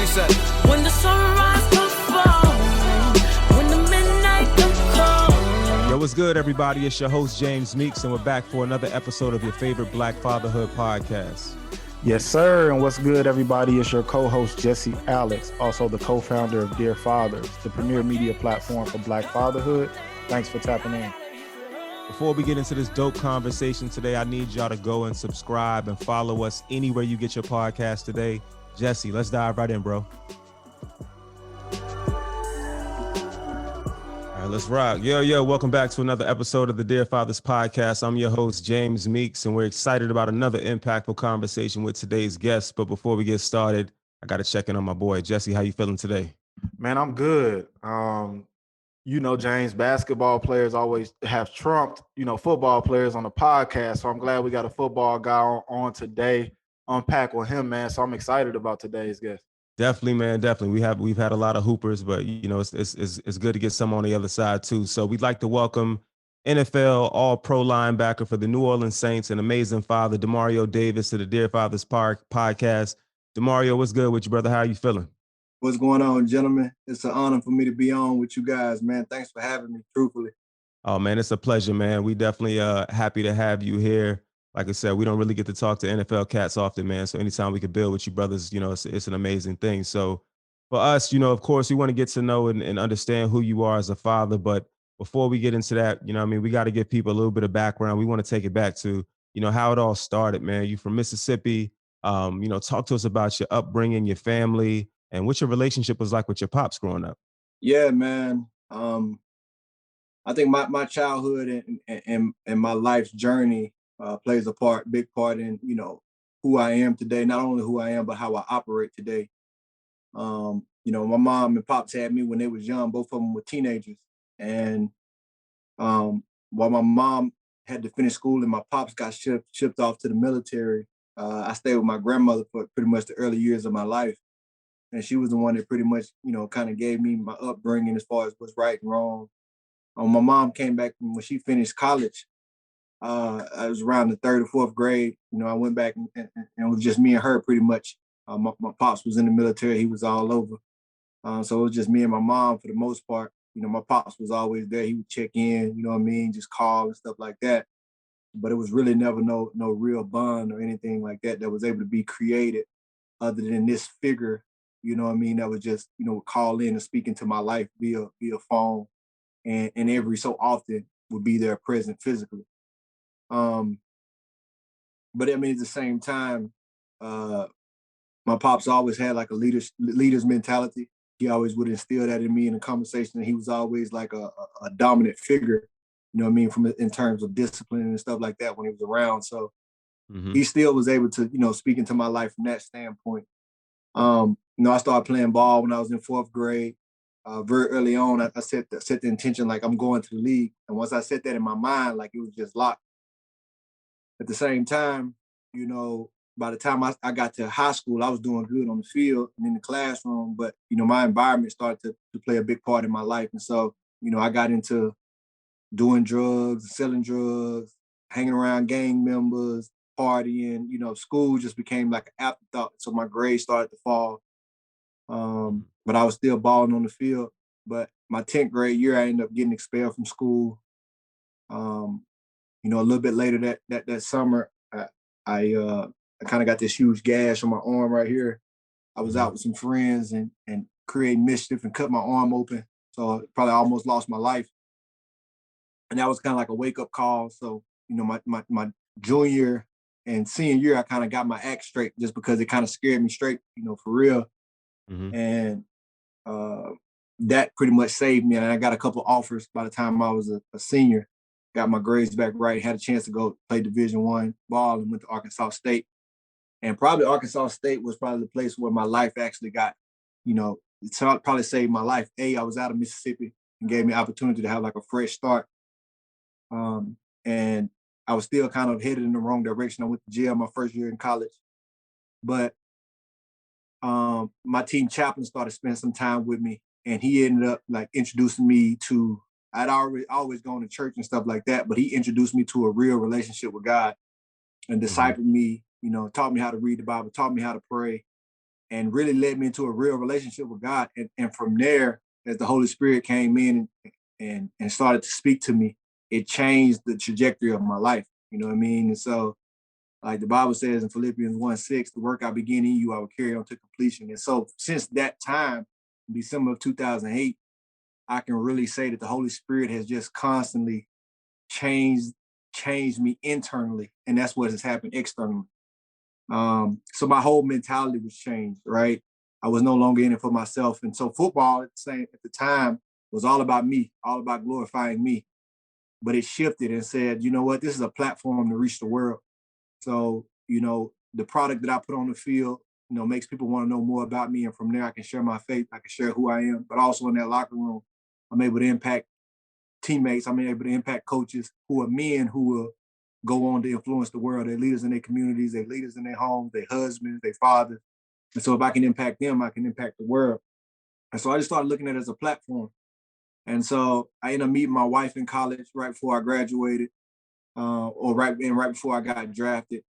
you say? When the sunrise comes falling, when the midnight comes calling. Yo, what's good, everybody? It's your host, James Meeks, and we're back for another episode of your favorite Black Fatherhood podcast. Yes, sir. And what's good, everybody? It's your co-host, Jesse Alex, also the co-founder of Dear Fathers, the premier media platform for Black Fatherhood. Thanks for tapping in. Before we get into this dope conversation today, I need y'all to go and subscribe and follow us anywhere you get your podcast today. Jesse, let's dive right in, bro. All right, let's rock. Yo, welcome back to another episode of the Dear Fathers podcast. I'm your host, James Meeks, and we're excited about another impactful conversation with today's guest. But before we get started, I got to check in on my boy. Jesse, how you feeling today? Man, I'm good. You know, James, basketball players always have trumped, football players on the podcast. So I'm glad we got a football guy on today. Unpack with him, man. So I'm excited about today's guest. Definitely, man. Definitely. We've had a lot of hoopers, but it's good to get some on the other side too. So we'd like to welcome NFL All-Pro linebacker for the New Orleans Saints, an amazing father, Demario Davis, to the Dear Fathers podcast. Demario, what's good with you, brother? How are you feeling? What's going on, gentlemen? It's an honor for me to be on with you guys, man. Thanks for having me, truthfully. Oh, man, it's a pleasure, man. We definitely happy to have you here. Like I said, we don't really get to talk to NFL cats often, man. So anytime we can build with you brothers, it's an amazing thing. So for us, of course, we want to get to know and understand who you are as a father. But before we get into that, we got to give people a little bit of background. We want to take it back to, how it all started, man. You from Mississippi. Talk to us about your upbringing, your family, and what your relationship was like with your pops growing up. Yeah, man. I think my childhood and my life's journey plays a big part in, who I am today. Not only who I am, but how I operate today. My mom and pops had me when they was young. Both of them were teenagers. And while my mom had to finish school and my pops got shipped off to the military, I stayed with my grandmother for pretty much the early years of my life. And she was the one that pretty much, kind of gave me my upbringing as far as what's right and wrong. My mom came back when she finished college. I was around the third or fourth grade. I went back and it was just me and her pretty much. My pops was in the military. He was all over. So it was just me and my mom for the most part. My pops was always there. He would check in, just call and stuff like that. But it was really never no real bond or anything like that was able to be created other than this figure, that was just, would call in and speak into my life via phone and every so often would be there present physically. But at the same time, my pops always had like a leader's mentality. He always would instill that in me in a conversation. And he was always like a dominant figure, in terms of discipline and stuff like that when he was around. So he still was able to, speak into my life from that standpoint. I started playing ball when I was in fourth grade. Very early on, I set the intention like I'm going to the league. And once I set that in my mind, like it was just locked. At the same time, by the time I got to high school, I was doing good on the field and in the classroom, but, my environment started to play a big part in my life. And so, I got into doing drugs, selling drugs, hanging around gang members, partying, school just became like an afterthought. So my grades started to fall. But I was still balling on the field. But my 10th grade year, I ended up getting expelled from school. A little bit later that summer, I kind of got this huge gash on my arm right here. I was out with some friends and creating mischief and cut my arm open. So I probably almost lost my life. And that was kind of like a wake-up call. So, my junior and senior year, I kind of got my act straight just because it kind of scared me straight, for real. And that pretty much saved me. And I got a couple offers by the time I was a senior. Got my grades back right, had a chance to go play Division I ball and went to Arkansas State. And probably Arkansas State was probably the place where my life actually got, it probably saved my life. I was out of Mississippi and gave me opportunity to have like a fresh start. And I was still kind of headed in the wrong direction. I went to jail my first year in college. But my team chaplain started spending some time with me, and he ended up like introducing me to, I'd always gone to church and stuff like that, but he introduced me to a real relationship with God and discipled me, taught me how to read the Bible, taught me how to pray. and really led me into a real relationship with God. And from there, as the Holy Spirit came in and started to speak to me, it changed the trajectory of my life. You know what I mean? And so, like the Bible says in Philippians 1:6, the work I begin in you, I will carry on to completion. And so since that time, December of 2008, I can really say that the Holy Spirit has just constantly changed me internally. And that's what has happened externally. So my whole mentality was changed, right? I was no longer in it for myself. And so football at the time was all about me, all about glorifying me. But it shifted and said, you know what, this is a platform to reach the world. So, the product that I put on the field, makes people want to know more about me. And from there, I can share my faith, I can share who I am. But also in that locker room, I'm able to impact teammates. I'm able to impact coaches who are men who will go on to influence the world. They're leaders in their communities, they're leaders in their homes, their husbands, their fathers. And so if I can impact them, I can impact the world. And so I just started looking at it as a platform. And so I ended up meeting my wife in college right before I graduated, or right before I got drafted.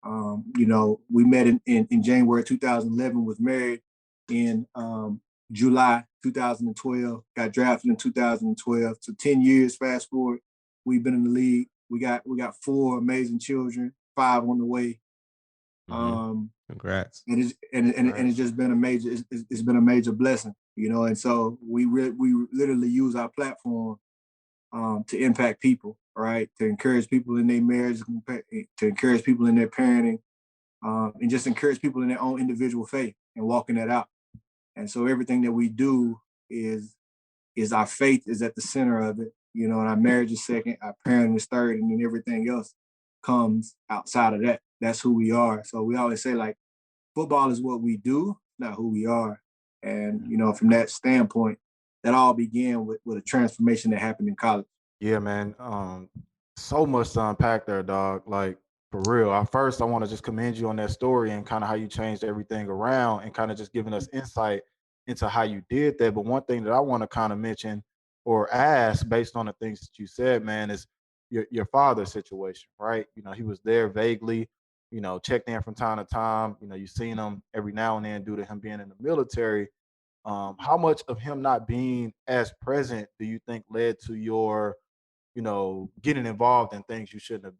We met in January 2011, was married in July 2012, got drafted in 2012. So 10 years fast forward, we've been in the league. We got 4 amazing children, 5 on the way. Congrats. And it's just been it's been a major blessing, and so we literally use our platform to impact people, right? To encourage people in their marriage, to encourage people in their parenting, and just encourage people in their own individual faith and walking that out. And so everything that we do is our faith is at the center of it, and our marriage is second, our parenting is third, and then everything else comes outside of that. That's who we are. So we always say, like, football is what we do, not who we are. And, from that standpoint, that all began with a transformation that happened in college. Yeah, man. So much to unpack there, dog. Like, for real. I want to just commend you on that story and kind of how you changed everything around and kind of just giving us insight into how you did that. But one thing that I want to kind of mention or ask based on the things that you said, man, is your father's situation, right? He was there vaguely, checked in from time to time. You've seen him every now and then due to him being in the military. How much of him not being as present do you think led to your, getting involved in things you shouldn't have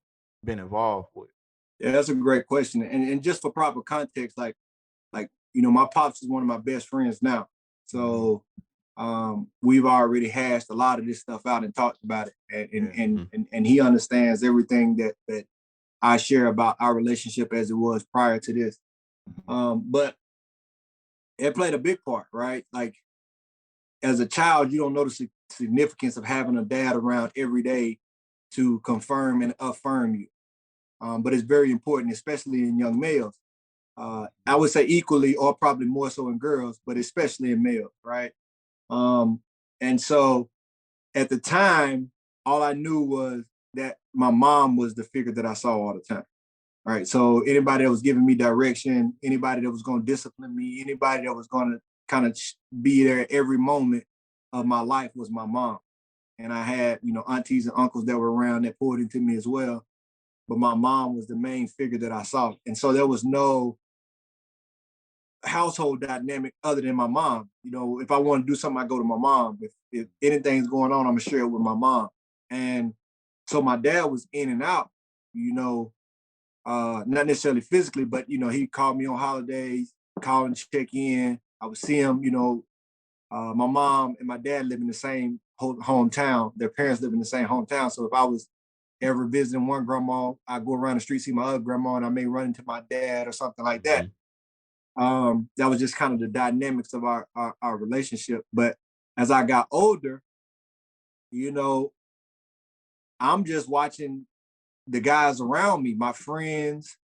been involved with? Yeah, that's a great question. And just for proper context, like, my pops is one of my best friends now. So we've already hashed a lot of this stuff out and talked about it. And he understands everything that I share about our relationship as it was prior to this. But it played a big part, right? Like, as a child, you don't know the significance of having a dad around every day to confirm and affirm you. But it's very important, especially in young males. I would say equally, or probably more so in girls, but especially in males, right? And so at the time, all I knew was that my mom was the figure that I saw all the time, right? So anybody that was giving me direction, anybody that was going to discipline me, anybody that was going to kind of be there every moment of my life was my mom. And I had, aunties and uncles that were around that poured into me as well. But my mom was the main figure that I saw. And so there was no household dynamic other than my mom. If I want to do something, I go to my mom. If anything's going on, I'm gonna share it with my mom. And so my dad was in and out, not necessarily physically, but he'd call me on holidays, call and check in. I would see him, my mom and my dad live in the same hometown. Their parents live in the same hometown. So if I was ever visiting one grandma, I go around the street, see my other grandma, and I may run into my dad or something like that. That was just kind of the dynamics of our relationship. But as I got older, I'm just watching the guys around me, my friends,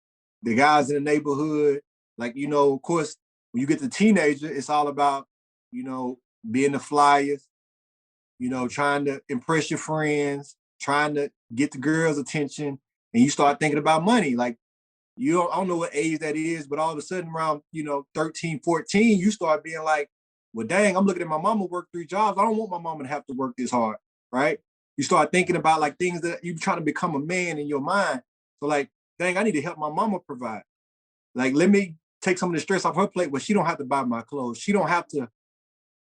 the guys in the neighborhood. Like, of course, when you get to teenager, it's all about, being the flyers, trying to impress your friends, trying to get the girls' attention, and you start thinking about money. Like, I don't know what age that is, but all of a sudden around, 13, 14, you start being like, well, dang, I'm looking at my mama work 3 jobs. I don't want my mama to have to work this hard, right? You start thinking about like things that you're trying to become a man in your mind. So like, dang, I need to help my mama provide. Like, let me take some of the stress off her plate, where she don't have to buy my clothes. She don't have to,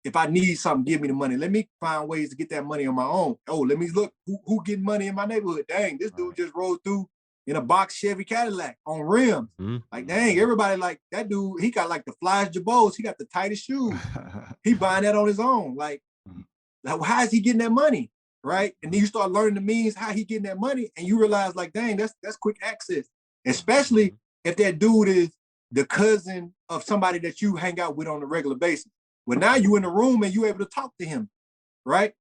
if I need something, give me the money. Let me find ways to get that money on my own. Oh, let me look who getting money in my neighborhood. Dang, this dude just rolled through in a box Chevy Cadillac on rims. Like, dang, everybody like that dude, he got like the flyest Jabos. He got the tightest shoes. He buying that on his own. Like how is he getting that money? Right? And then you start learning the means how he getting that money, and you realize like, dang, that's quick access. Especially if that dude is the cousin of somebody that you hang out with on a regular basis. Well, now you in the room and you able to talk to him, right?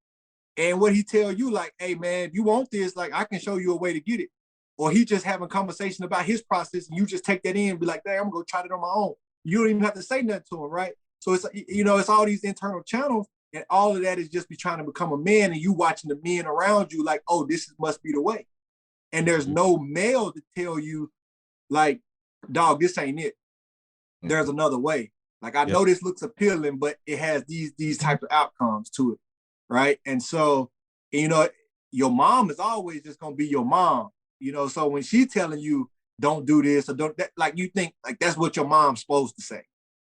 And what he tell you, like, hey man, if you want this, like I can show you a way to get it. Or he just having a conversation about his process, and you just take that in and be like, dang, I'm gonna go try it on my own. You don't even have to say nothing to him, right? So it's, you know, it's all these internal channels, and all of that is just be trying to become a man, and you watching the men around you like, oh, this must be the way. And there's no male to tell you, like, dog, this ain't it. There's another way. Like, I know this looks appealing, but it has these type of outcomes to it, right? And so, you know, your mom is always just gonna be your mom, you know. So when she's telling you don't do this or don't that, like you think like that's what your mom's supposed to say,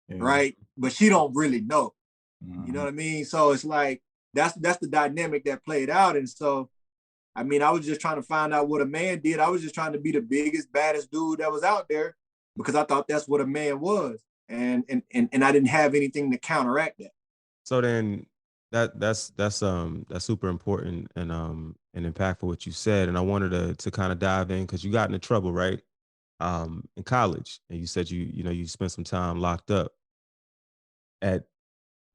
right? But she don't really know, you know what I mean? So it's like that's the dynamic that played out. And so, I mean, I was just trying to find out what a man did. I was just trying to be the biggest, baddest dude that was out there because I thought that's what a man was. And I didn't have anything to counteract that. So then that's super important and impactful what you said. And I wanted to kind of dive in because you got into trouble, right? In college. And you said you spent some time locked up.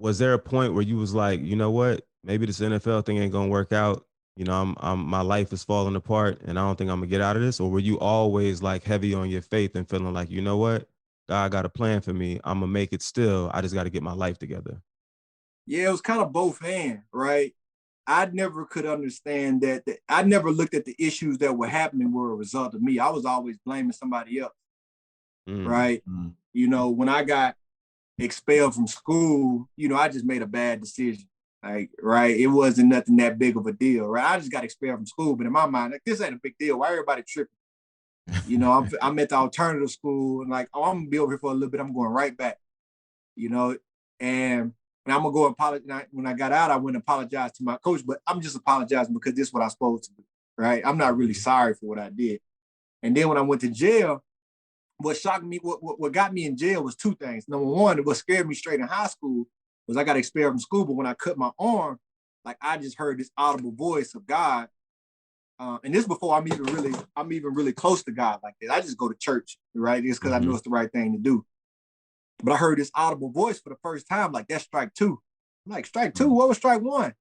Was there a point where you was like, you know what, maybe this NFL thing ain't gonna work out? You know, my life is falling apart and I don't think I'm gonna get out of this? Or were you always like heavy on your faith and feeling like, you know what? God got a plan for me. I'm gonna make it still. I just got to get my life together. Yeah, it was kind of both hands, right? I never could understand that. I never looked at the issues that were happening were a result of me. I was always blaming somebody else, right? You know, when I got expelled from school, you know, I just made a bad decision. Like, right? It wasn't nothing that big of a deal, right? I just got expelled from school, but in my mind, like, this ain't a big deal. Why everybody tripping? You know, I'm at the alternative school and like, oh, I'm gonna be over here for a little bit. I'm going right back, you know, and I'm gonna go apologize. When I got out, I went and apologize to my coach, but I'm just apologizing because this is what I'm supposed to do, right? I'm not really sorry for what I did. And then when I went to jail, what shocked me, what got me in jail was two things. Number one, what scared me straight in high school was I got expelled from school, but when I cut my arm, like I just heard this audible voice of God. And this before I'm even really close to God like that. I just go to church, right? Just because I know it's the right thing to do. But I heard this audible voice for the first time, like that's strike two. I'm like, strike two? What was strike one?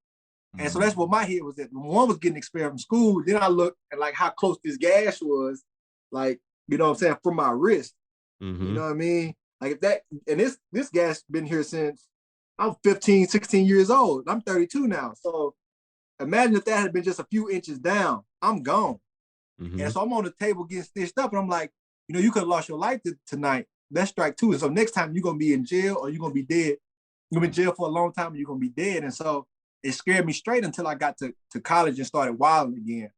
And so that's what my head was at. When one was getting expelled from school, then I looked at like how close this gash was, like, you know what I'm saying, from my wrist. You know what I mean? Like if that, and this gash been here since I'm 15, 16 years old. I'm 32 now. So imagine if that had been just a few inches down, I'm gone. And so I'm on the table getting stitched up and I'm like, you know, you could have lost your life tonight. That's strike two. And so next time you're going to be in jail or you're going to be dead. You're going to be in jail for a long time and you're going to be dead. And so it scared me straight until I got to college and started wilding again.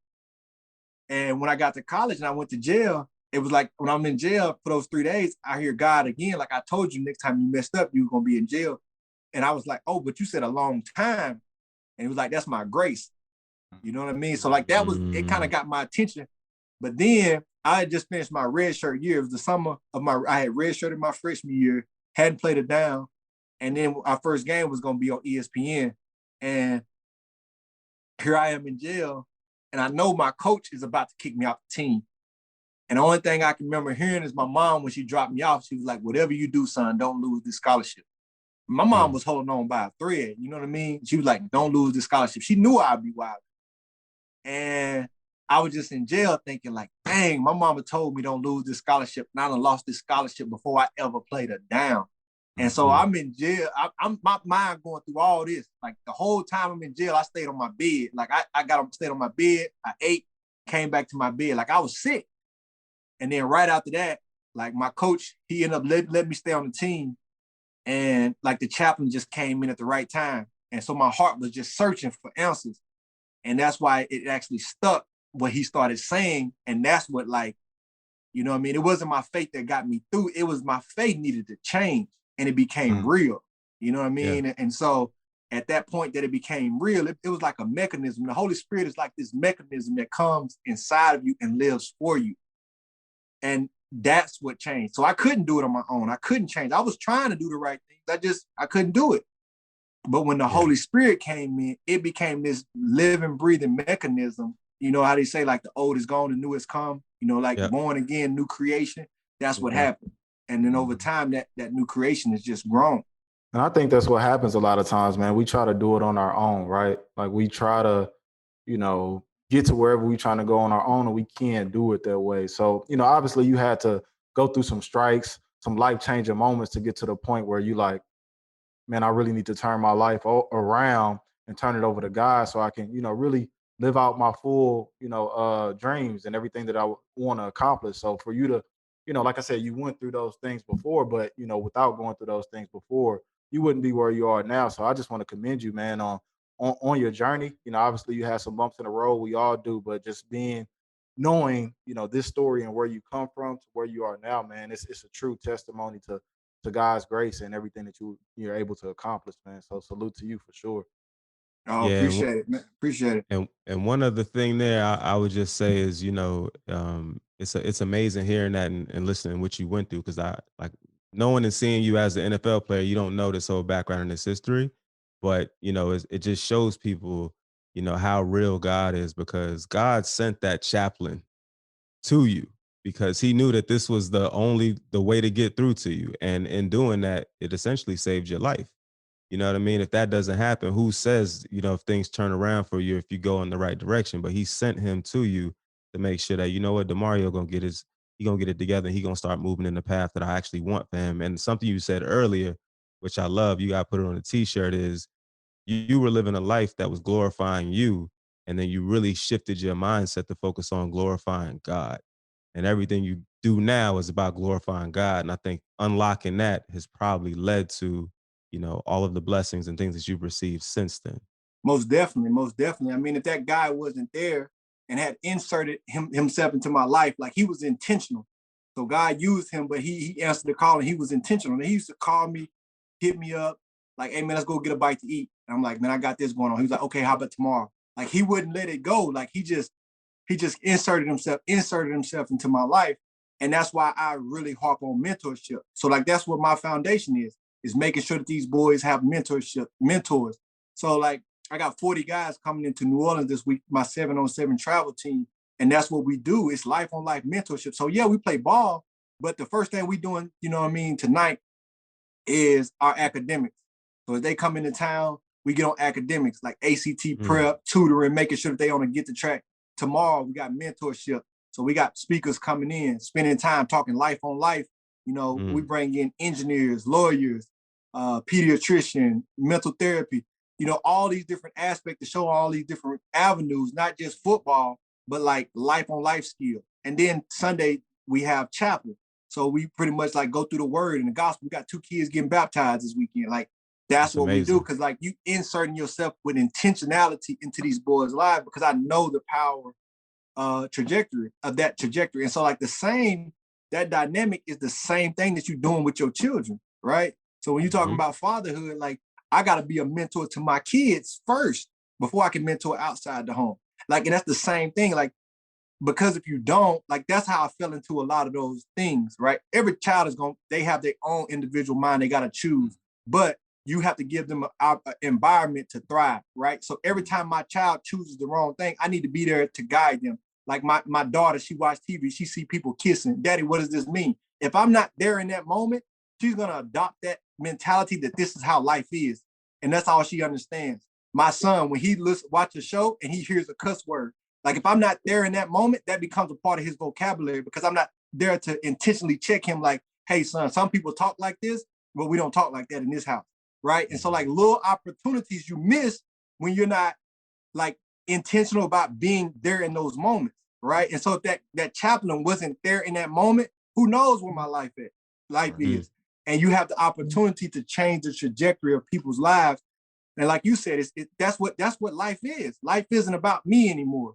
And when I got to college and I went to jail, it was like when I'm in jail for those 3 days, I hear God again. Like I told you, next time you messed up, you were going to be in jail. And I was like, oh, but you said a long time. And it was like, that's my grace. You know what I mean? So like that was, it kind of got my attention. But then I had just finished my red shirt year. It was the summer of I had red shirted my freshman year, hadn't played it down. And then our first game was going to be on ESPN. And here I am in jail. And I know my coach is about to kick me off the team. And the only thing I can remember hearing is my mom, when she dropped me off, she was like, whatever you do, son, don't lose this scholarship. My mom was holding on by a thread. You know what I mean? She was like, don't lose this scholarship. She knew I'd be wild. And I was just in jail thinking like, dang, my mama told me don't lose this scholarship. And I done lost this scholarship before I ever played a down. And so I'm in jail. I'm my mind going through all this. Like the whole time I'm in jail, I stayed on my bed. Like I stayed on my bed. I ate, came back to my bed. Like I was sick. And then right after that, like my coach, he ended up letting me stay on the team. And like the chaplain just came in at the right time. And so my heart was just searching for answers. And that's why it actually stuck what he started saying. And that's what like You know what I mean? It wasn't my faith that got me through. It was my faith needed to change, and it became real. You know what I mean? And so at that point that it became real, it was like a mechanism. The Holy Spirit is like this mechanism that comes inside of you and lives for you. And that's what changed. So I couldn't do it on my own. I couldn't change. I was trying to do the right things. I couldn't do it. But when the Holy Spirit came in, it became this living, breathing mechanism. You know how they say, like, the old is gone, the new has come, you know, like born again, new creation. That's what happened. And then over time, that new creation has just grown. And I think that's what happens a lot of times, man. We try to do it on our own, right? Like, we try to, you know, get to wherever we're trying to go on our own, and we can't do it that way. So, you know, obviously you had to go through some strikes, some life-changing moments to get to the point where you like, man, I really need to turn my life around and turn it over to God so I can, you know, really live out my full, you know, dreams and everything that I want to accomplish. So for you to, you know, like I said, you went through those things before, but, you know, without going through those things before, you wouldn't be where you are now. So I just want to commend you, man, on your journey. You know, obviously you had some bumps in the road. We all do, but just knowing, you know, this story and where you come from to where you are now, man, it's a true testimony to God's grace and everything that you're able to accomplish, man. So salute to you for sure. Oh, appreciate it, man. Appreciate it. And one other thing there, I would just say is, you know, it's amazing hearing that and listening what you went through, because I like knowing and seeing you as an NFL player, you don't know this whole background and this history, but you know, it just shows people, you know, how real God is, because God sent that chaplain to you because he knew that this was the way to get through to you. And in doing that, it essentially saved your life. You know what I mean? If that doesn't happen, who says, you know, if things turn around for you, if you go in the right direction? But he sent him to you to make sure that, you know what, Demario he gonna get it together. He gonna start moving in the path that I actually want for him. And something you said earlier, which I love, you gotta put it on a t-shirt, is you were living a life that was glorifying you. And then you really shifted your mindset to focus on glorifying God. And everything you do now is about glorifying God. And I think unlocking that has probably led to, you know, all of the blessings and things that you've received since then. Most definitely, most definitely. I mean, if that guy wasn't there and had inserted himself into my life, like, he was intentional. So God used him, but he answered the call and he was intentional. And he used to call me, hit me up, like, hey man, let's go get a bite to eat. And I'm like, man, I got this going on. He was like, okay, how about tomorrow? Like, he wouldn't let it go. Like, he just inserted himself into my life. And that's why I really harp on mentorship. So like, that's what my foundation is making sure that these boys have mentors. So like, I got 40 guys coming into New Orleans this week, my 7-on-7 travel team. And that's what we do. It's life on life mentorship. So yeah, we play ball, but the first thing we doing, you know what I mean, tonight is our academics. So as they come into town, we get on academics like ACT prep, tutoring, making sure that they on to get the track. Tomorrow we got mentorship. So we got speakers coming in, spending time talking life on life. You know, we bring in engineers, lawyers, pediatrician, mental therapy, you know, all these different aspects to show all these different avenues, not just football, but like life on life skill. And then Sunday we have chapel. So we pretty much like go through the word and the gospel. We got 2 kids getting baptized this weekend. Like, that's what amazing. We do. Cause like, you inserting yourself with intentionality into these boys' lives, because I know the power trajectory of that trajectory. And so like that dynamic is the same thing that you're doing with your children, right? So when you're talking about fatherhood, like, I got to be a mentor to my kids first before I can mentor outside the home. Like, and that's the same thing. Like, because if you don't, like, that's how I fell into a lot of those things, right? Every child they have their own individual mind. They got to choose, but you have to give them an environment to thrive, right? So every time my child chooses the wrong thing, I need to be there to guide them. Like my daughter, she watched TV, she see people kissing. Daddy, what does this mean? If I'm not there in that moment, she's gonna adopt that mentality that this is how life is. And that's all she understands. My son, when he watch a show and he hears a cuss word, like, if I'm not there in that moment, that becomes a part of his vocabulary, because I'm not there to intentionally check him like, hey son, some people talk like this, but we don't talk like that in this house. Right. And so like, little opportunities you miss when you're not like intentional about being there in those moments. Right. And so if that chaplain wasn't there in that moment, who knows where my life is. And you have the opportunity to change the trajectory of people's lives. And like you said, that's what life is. Life isn't about me anymore.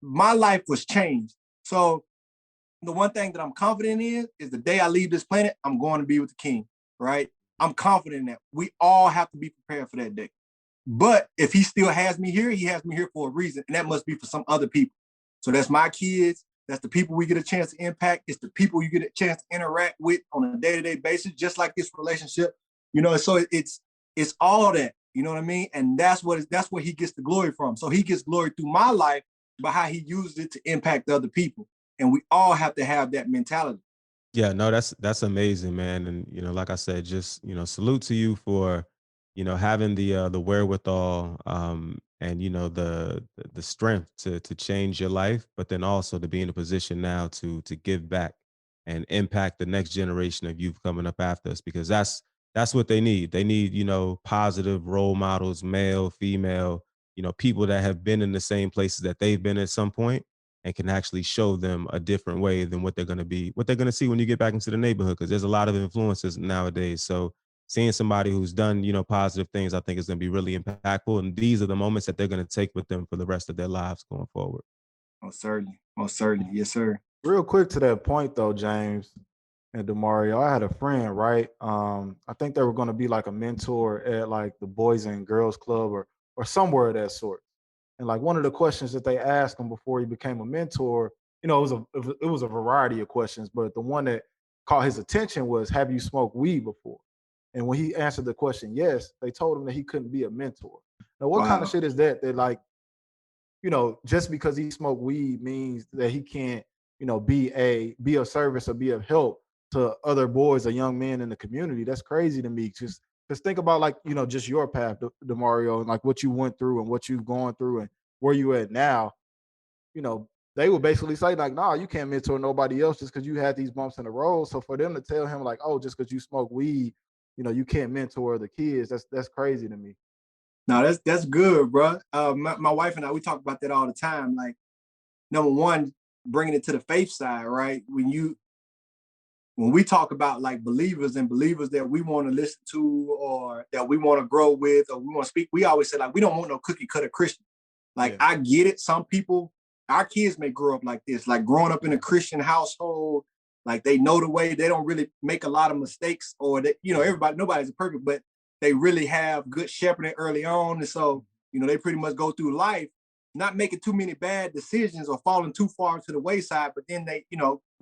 My life was changed. So the one thing that I'm confident in is the day I leave this planet, I'm going to be with the King, right? I'm confident in that. We all have to be prepared for that day. But if he still has me here, he has me here for a reason, and that must be for some other people. So that's my kids. That's the people we get a chance to impact. It's the people you get a chance to interact with on a day-to-day basis, just like this relationship. You know, so it's all that. You know what I mean? And that's where he gets the glory from. So he gets glory through my life by how he uses it to impact other people. And we all have to have that mentality. Yeah, no, that's amazing, man. And like I said, just salute to you for having the wherewithal, and the strength to change your life, but then also to be in a position now to give back and impact the next generation of youth coming up after us, because that's what they need. They need positive role models, male, female, people that have been in the same places that they've been at some point, and can actually show them a different way than what they're going to see when you get back into the neighborhood. Because there's a lot of influences nowadays. So seeing somebody who's done, positive things, I think is going to be really impactful. And these are the moments that they're going to take with them for the rest of their lives going forward. Most certainly. Most certainly. Yes, sir. Real quick to that point though, James and Demario, I had a friend, right? I think they were going to be like a mentor at like the Boys and Girls Club or somewhere of that sort. And like one of the questions that they asked him before he became a mentor, it was a variety of questions, but the one that caught his attention was, "Have you smoked weed before?" And when he answered the question yes, they told him that he couldn't be a mentor. Now, what kind of shit is that? That like, just because he smoked weed means that he can't, be of service or be of help to other boys or young men in the community. That's crazy to me. Just think about like, just your path, Demario, and like what you went through and what you've gone through and where you at now. They would basically say like, "Nah, you can't mentor nobody else just because you had these bumps in the road." So for them to tell him like, "Oh, just because you smoke weed, you can't mentor the kids," that's crazy to me. No, that's good, bro. My wife and I, we talk about that all the time. Like, number one, bringing it to the faith side, right? When we talk about like believers and believers that we want to listen to or that we want to grow with or we want to speak, we always say like, we don't want no cookie cutter Christian. Like, yeah. I get it. Some people, our kids may grow up like this, like growing up in a Christian household, like they know the way, they don't really make a lot of mistakes, or that, nobody's perfect, but they really have good shepherding early on. And so, they pretty much go through life not making too many bad decisions or falling too far to the wayside, but then they,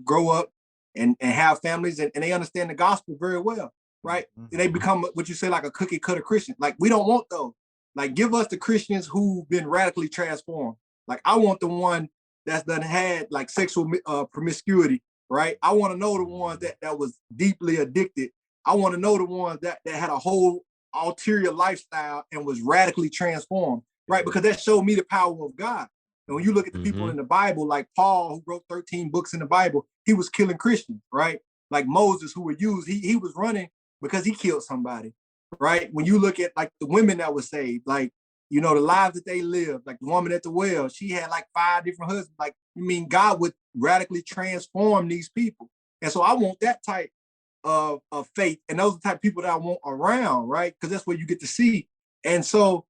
grow up and have families and they understand the gospel very well, right? Mm-hmm. They become what you say, like a cookie cutter Christian. Like, we don't want those. Like, give us the Christians who've been radically transformed. Like, I want the one that's done had like sexual promiscuity, right? I want to know the one that was deeply addicted. I want to know the one that had a whole ulterior lifestyle and was radically transformed, right? Because that showed me the power of God. And when you look at the people in the Bible, like Paul, who wrote 13 books in the Bible, he was killing Christians, right? Like Moses, who were used, he was running because he killed somebody, right? When you look at like the women that were saved, like, the lives that they lived, like the woman at the well, she had like 5 different husbands. Like, God would radically transform these people. And so I want that type of faith. And those are the type of people that I want around, right? Because that's what you get to see. And so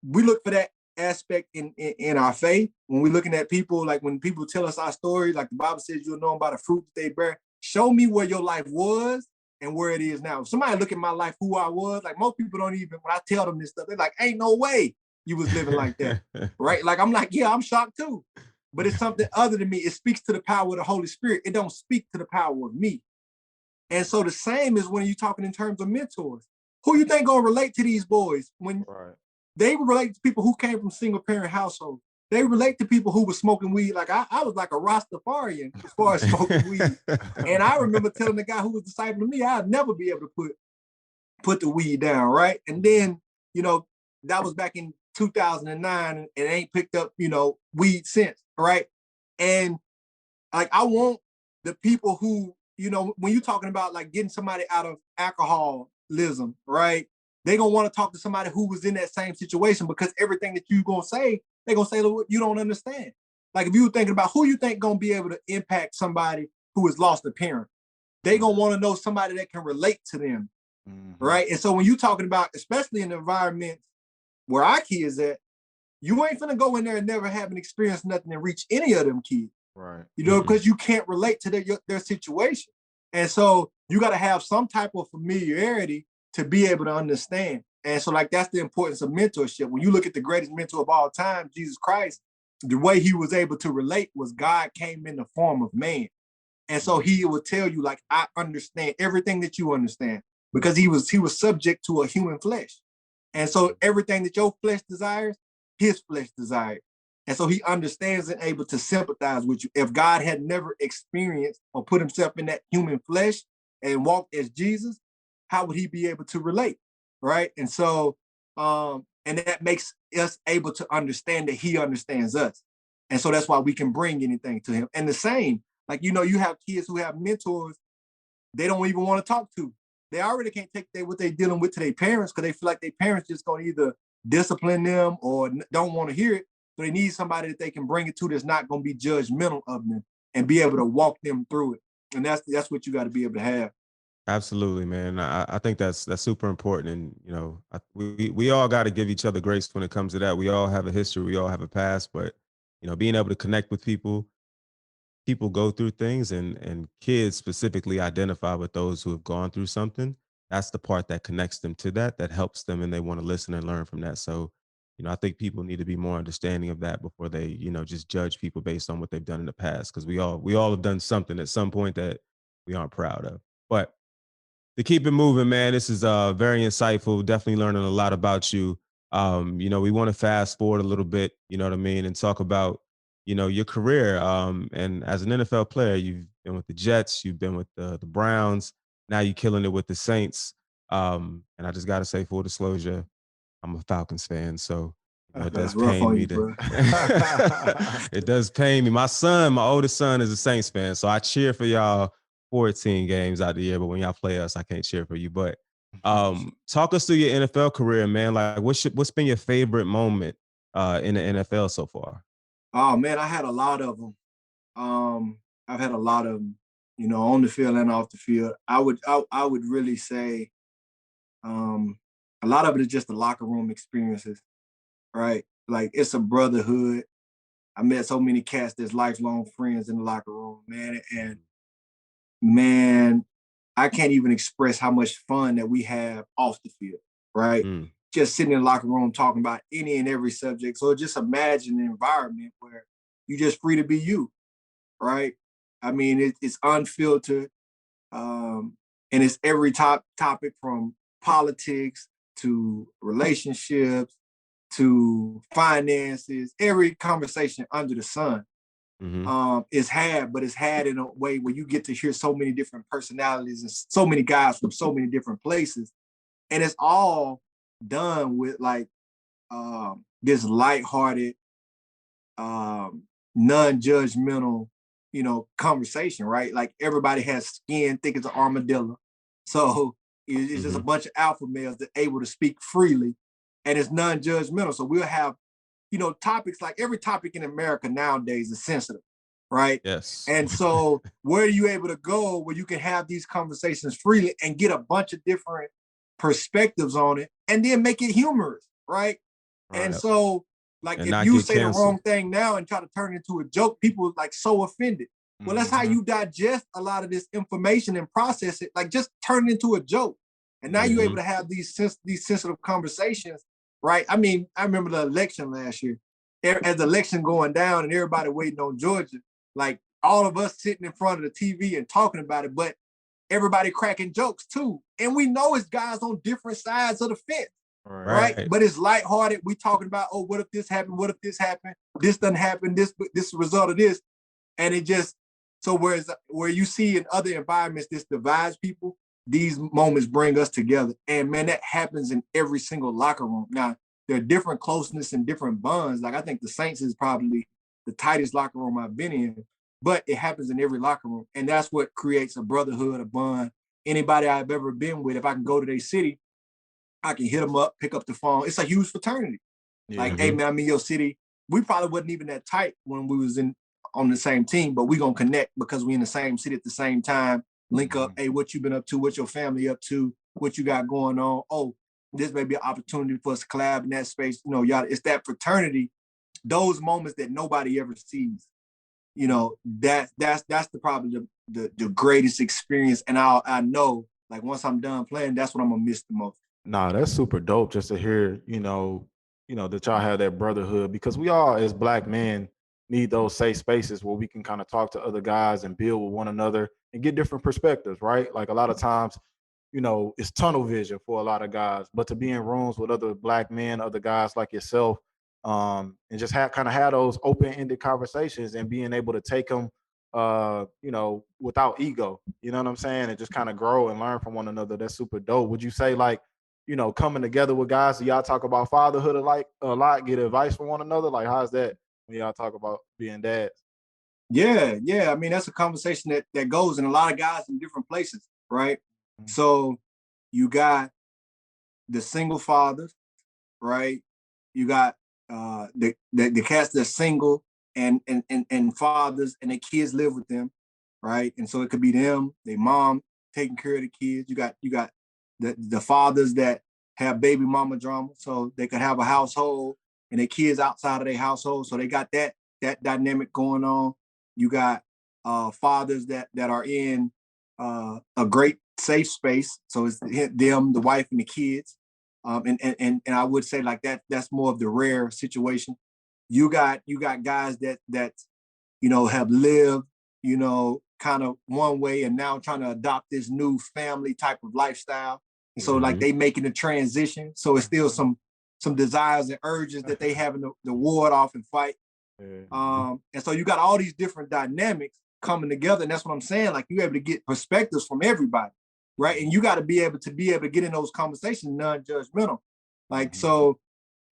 we look for that aspect in our faith. When we're looking at people, like when people tell us our story, like the Bible says, you'll know them by the fruit that they bear. Show me where your life was and where it is now. If somebody look at my life, who I was, like most people don't even, when I tell them this stuff, they're like, ain't no way you was living like that, right? Like, I'm like, yeah, I'm shocked too. But it's something other than me. It speaks to the power of the Holy Spirit. It don't speak to the power of me. And so the same is when you're talking in terms of mentors. Who you think gonna relate to these boys? When they relate to people who came from single parent households. They relate to people who were smoking weed. Like I was like a Rastafarian as far as smoking weed. And I remember telling the guy who was disciple of me, I'd never be able to put the weed down, right? And then, that was back in 2009 and ain't picked up, weed since, right? And like, I want the people who, when you're talking about like getting somebody out of alcoholism, right? They're going to want to talk to somebody who was in that same situation, because everything that you're going to say, they're going to say, look, you don't understand. Like, if you were thinking about who you think going to be able to impact somebody who has lost a parent, they're going to want to know somebody that can relate to them, right? And so when you're talking about, especially in the environments where our kids at, you ain't finna go in there and never having experienced nothing and reach any of them kids. Right. You know, because you can't relate to their situation. And so you got to have some type of familiarity to be able to understand. And so, like, that's the importance of mentorship. When you look at the greatest mentor of all time, Jesus Christ, the way he was able to relate was God came in the form of man. And so he would tell you, like, I understand everything that you understand, because he was subject to a human flesh. And so everything that your flesh desires, his flesh desired. And so he understands and able to sympathize with you. If God had never experienced or put himself in that human flesh and walked as Jesus, how would he be able to relate? Right. And so, and that makes us able to understand that he understands us. And so that's why we can bring anything to him. And the same, like, you know, you have kids who have mentors they don't even want to talk to. They already can't take what they're dealing with to their parents, because they feel like their parents just going to either discipline them or don't want to hear it. So they need somebody that they can bring it to that's not going to be judgmental of them and be able to walk them through it. And that's what you got to be able to have. Absolutely, man. I think that's super important, and you know, we all got to give each other grace when it comes to that. We all have a history, we all have a past, but you know, being able to connect with people go through things, and kids specifically identify with those who have gone through something. That's the part that connects them to that helps them, and they want to listen and learn from that. So you know, I think people need to be more understanding of that before they, you know, just judge people based on what they've done in the past, because we all have done something at some point that we aren't proud of. But to keep it moving, man, this is very insightful. Definitely learning a lot about you. You know, we want to fast forward a little bit, you know what I mean, and talk about, you know, your career. And as an NFL player, you've been with the Jets, you've been with the Browns, now you're killing it with the Saints. And I just gotta say, full disclosure, I'm a Falcons fan, so you know it That's does rough pain on me you, to. bro. It does pain me. My oldest son, is a Saints fan, so I cheer for y'all 14 games out the year. But when y'all play us, I can't cheer for you. But talk us through your NFL career, man. Like, what's been your favorite moment in the NFL so far? Oh man, I had a lot of them. I've had a lot of them, you know, on the field and off the field. I would really say a lot of it is just the locker room experiences, right? Like, it's a brotherhood. I met so many cats that's lifelong friends in the locker room, man. And man, I can't even express how much fun that we have off the field, right? Mm, Just sitting in the locker room talking about any and every subject. So just imagine an environment where you're just free to be you, right? I mean, it's unfiltered, and it's every topic from politics to relationships to finances. Every conversation under the sun hmm is had, but it's had in a way where you get to hear so many different personalities and so many guys from so many different places, and it's all done with like this lighthearted, non-judgmental, you know, conversation, right? Like, everybody has skin thick as an armadillo. So it's just a hmm bunch of alpha males that are able to speak freely, and it's non-judgmental. So we'll have, you know, topics like every topic in America nowadays is sensitive, right? Yes. And so where are you able to go where you can have these conversations freely and get a bunch of different perspectives on it and then make it humorous, right? And Right. so, like, And if not you get say the canceled. wrong thing now and try to turn it into a joke, people are like so offended. Well, that's how you digest a lot of this information and process it. Like, just turn it into a joke. And now you're hmm able to have these sensitive conversations, right? I mean, I remember the election last year. As the election going down and everybody waiting on Georgia, like, all of us sitting in front of the TV and talking about it, but everybody cracking jokes too. And we know it's guys on different sides of the fence, right? Right. But it's lighthearted. We talking about, oh, what if this happened? What if this happened? This doesn't happen. This is a result of this. And it just, so where you see in other environments this divides people, these moments bring us together. And man, that happens in every single locker room. Now, there are different closeness and different bonds. Like, I think the Saints is probably the tightest locker room I've been in, but it happens in every locker room. And that's what creates a brotherhood, a bond. Anybody I've ever been with, if I can go to their city, I can hit them up, pick up the phone. It's a huge fraternity. Like, hey hmm man, I'm in your city. We probably wasn't even that tight when we was on the same team, but we gonna connect because we in the same city at the same time. Link up. Hey, what you been up to? What your family up to? What you got going on? Oh, this may be an opportunity for us to collab in that space. You know, y'all. It's that fraternity. Those moments that nobody ever sees. you know, that's probably the greatest experience. And I know, like, once I'm done playing, that's what I'm gonna miss the most. Nah, that's super dope just to hear, that y'all have that brotherhood, because we all as black men need those safe spaces where we can kind of talk to other guys and build with one another and get different perspectives, right? Like a lot of times, it's tunnel vision for a lot of guys, but to be in rooms with other black men, other guys like yourself, and just have those open-ended conversations and being able to take them, without ego, you know what I'm saying? And just kind of grow and learn from one another. That's super dope. Would you say, like, coming together with guys, do y'all talk about fatherhood a lot, get advice from one another? Like, how's that when y'all talk about being dads? Yeah. I mean, that's a conversation that goes in a lot of guys in different places, right? Mhm. So you got the single fathers, right? You got the cats that's single and fathers and their kids live with them, right? And so it could be them, their mom taking care of the kids. You got the fathers that have baby mama drama, so they could have a household and their kids outside of their household, so they got that dynamic going on. You got fathers that are in a great safe space, so it's them, the wife, and the kids. And I would say, like, that's more of the rare situation. You got guys that have lived, kind of one way and now trying to adopt this new family type of lifestyle. And so, like, they making the transition. So it's still some desires and urges that they having to ward off and fight. And so you got all these different dynamics coming together. And that's what I'm saying. Like, you're able to get perspectives from everybody, right? And you got to be able to get in those conversations non-judgmental. Like, so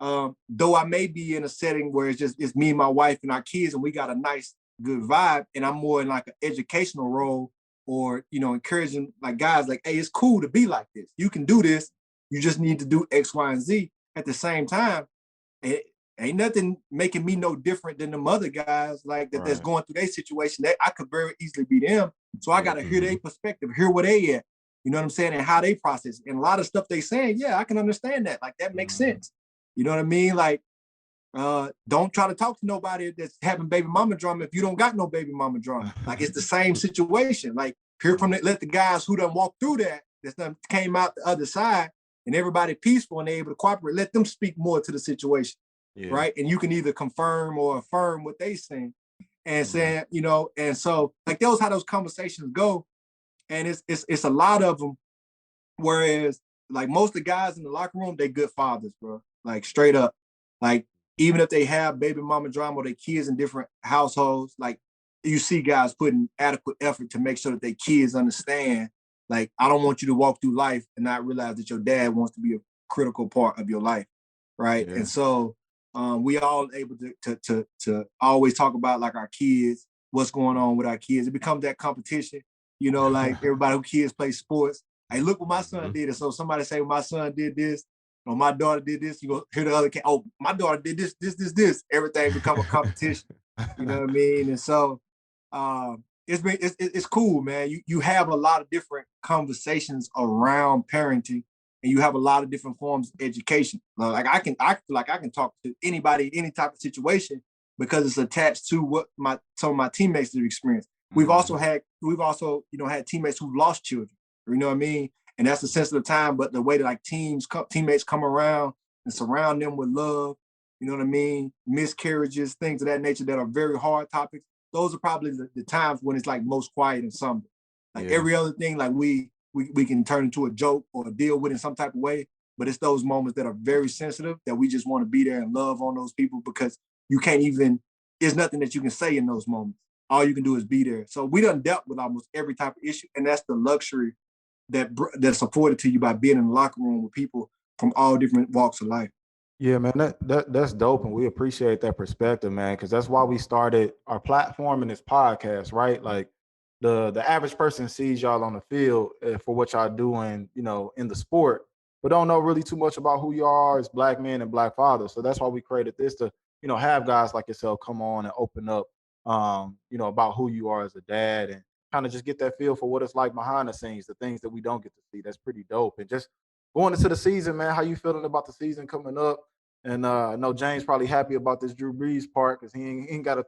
though I may be in a setting where it's me and my wife and our kids and we got a nice, good vibe, and I'm more in like an educational role, or encouraging, like, guys, like, hey, it's cool to be like this. You can do this. You just need to do X, Y, and Z. At the same time, it ain't nothing making me no different than them other guys, like, that's going through their situation. That I could very easily be them. So I got to hear their perspective, hear where they at. You know what I'm saying? And how they process. And a lot of stuff they saying, yeah, I can understand that. Like, that makes sense. You know what I mean? Like, don't try to talk to nobody that's having baby mama drama if you don't got no baby mama drama. Like, it's the same situation. Like, let the guys who done walked through that done came out the other side, and everybody peaceful and they able to cooperate. Let them speak more to the situation, right? And you can either confirm or affirm what they saying, and saying, and so, like, those how those conversations go, and it's a lot of them. Whereas, like, most of the guys in the locker room, they good fathers, bro. Like, straight up. Like, even if they have baby mama drama or their kids in different households, like, you see guys putting adequate effort to make sure that their kids understand, like, I don't want you to walk through life and not realize that your dad wants to be a critical part of your life, right? Yeah. And so we all able to always talk about, like, our kids, what's going on with our kids. It becomes that competition, like, everybody who kids play sports. Hey, look what my son did. And so somebody say, well, my son did this, or my daughter did this, you go hear the other kid, oh, my daughter did this. Everything become a competition. You know what I mean? And so it's cool, man. You have a lot of different conversations around parenting, and you have a lot of different forms of education. Like, I feel like I can talk to anybody, any type of situation, because it's attached to what some of my teammates have experienced. We've also had teammates who've lost children. You know what I mean? And that's a sensitive time, but the way that, like, teammates come around and surround them with love, you know what I mean? Miscarriages, things of that nature that are very hard topics. Those are probably the times when it's, like, most quiet and somber. Like, every other thing, like, we can turn into a joke or deal with in some type of way, but it's those moments that are very sensitive that we just want to be there and love on those people, because there's nothing that you can say in those moments. All you can do is be there. So we done dealt with almost every type of issue, and that's the luxury that's afforded to you by being in the locker room with people from all different walks of life. Yeah, man, that's dope, and we appreciate that perspective, man, because that's why we started our platform and this podcast, right? Like, the average person sees y'all on the field for what y'all doing, in the sport, but don't know really too much about who you are as black men and black fathers. So that's why we created this to, have guys like yourself come on and open up, about who you are as a dad, and kind of just get that feel for what it's like behind the scenes, the things that we don't get to see. That's pretty dope. And just going into the season, man, how you feeling about the season coming up? And I know James probably happy about this Drew Brees part because he ain't got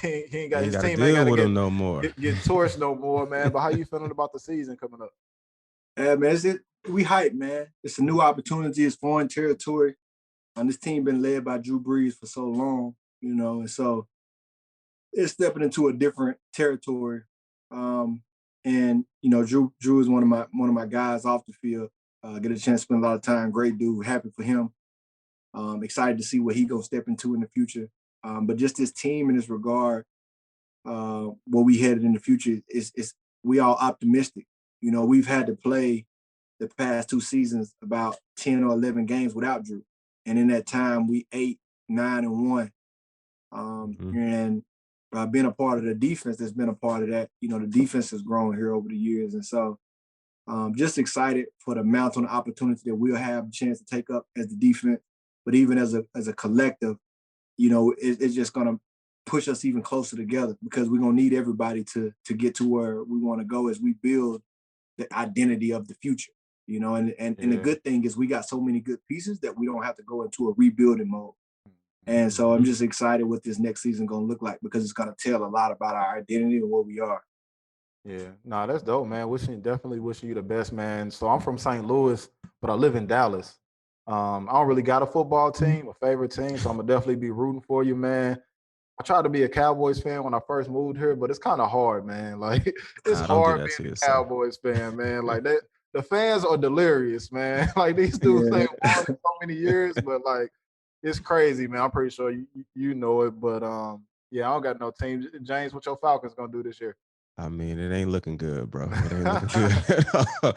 he ain't got Ain't his got to team ain't got deal to with him no more. get torched no more, man. But how you feeling about the season coming up? Yeah, man, we hype, man. It's a new opportunity. It's foreign territory. And this team been led by Drew Brees for so long, and so it's stepping into a different territory. And Drew is one of my guys off the field. Get a chance to spend a lot of time. Great dude. Happy for him. Excited to see what he gonna step into in the future. But just this team in this regard, where we headed in the future is we all optimistic. We've had to play the past 2 seasons about 10 or 11 games without Drew, and in that time we 8, 9, and 1. And being a part of the defense that's been a part of that, the defense has grown here over the years, and so just excited for the amount of opportunity that we'll have a chance to take up as the defense, but even as a collective, it's just gonna push us even closer together because we're gonna need everybody to get to where we want to go as we build the identity of the future. And the good thing is we got so many good pieces that we don't have to go into a rebuilding mode. And so I'm just excited what this next season gonna look like because it's gonna tell a lot about our identity and where we are. Yeah, no, that's dope, man. Definitely wishing you the best, man. So I'm from St. Louis, but I live in Dallas. I don't really got a football team, a favorite team, so I'm gonna definitely be rooting for you, man. I tried to be a Cowboys fan when I first moved here, but it's kind of hard, man. Like it's Nah, don't do hard that being to a yourself. Cowboys fan, man. Like the fans are delirious, man. Like these dudes Yeah. ain't won in so many years, but like it's crazy, man. I'm pretty sure you know it, but yeah, I don't got no team. James, what your Falcons gonna do this year? I mean, it ain't looking good, bro. It ain't looking good at all.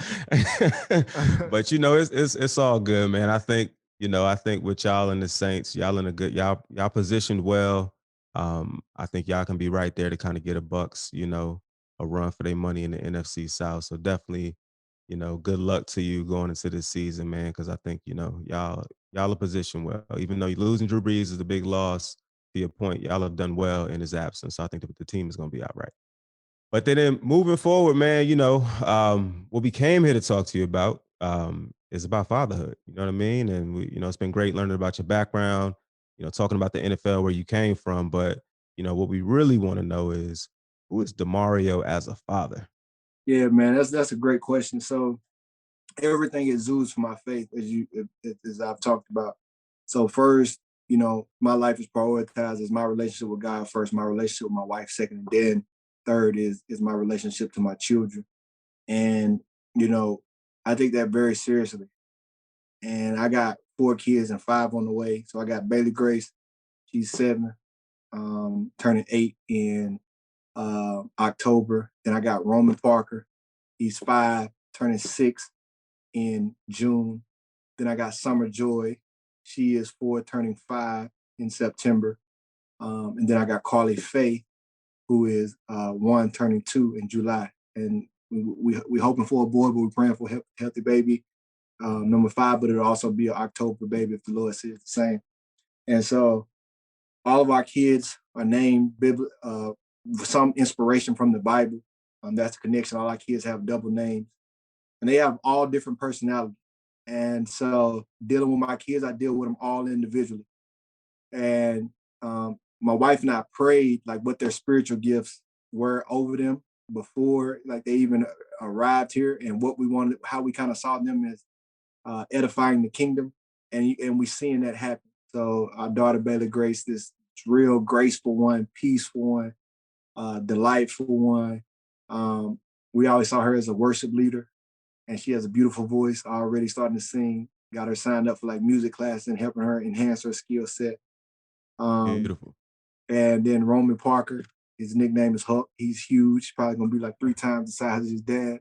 But it's all good, man. I think with y'all and the Saints, y'all in a good y'all positioned well. I think y'all can be right there to kind of get a Bucks, a run for their money in the NFC South. So definitely, good luck to you going into this season, man. Because I think y'all are positioned well. Even though you're losing Drew Brees is a big loss. To your point, y'all have done well in his absence. So I think the team is going to be all right. But then moving forward, man, what we came here to talk to you about is about fatherhood. You know what I mean? And it's been great learning about your background, talking about the NFL where you came from. But, what we really want to know is who is Demario as a father? Yeah, man, that's a great question. So everything exudes from my faith, as I've talked about. So first, my life is prioritized as my relationship with God first, my relationship with my wife second, and then third is my relationship to my children. And I take that very seriously. And I got 4 kids and 5 on the way. So I got Bailey Grace, she's 7, turning 8 in October. Then I got Roman Parker, he's 5, turning 6 in June. Then I got Summer Joy. She is 4, turning 5 in September. And then I got Carly Faye, who is 1, turning 2 in July. And we hoping for a boy, but we're praying for a healthy baby. Number 5, but it'll also be an October baby if the Lord says the same. And so all of our kids are named some inspiration from the Bible. That's the connection. All our kids have double names. And they have all different personalities. And so dealing with my kids, I deal with them all individually. And my wife and I prayed like what their spiritual gifts were over them before like they even arrived here and what we wanted, how we kind of saw them as edifying the kingdom. And we seeing that happen. So our daughter Bailey Grace, this real graceful one, peaceful one, delightful one. We always saw her as a worship leader. And she has a beautiful voice, already starting to sing. Got her signed up for like music class and helping her enhance her skill set. Beautiful. And then Roman Parker, his nickname is Huck. He's huge, probably gonna be like 3 times the size of his dad.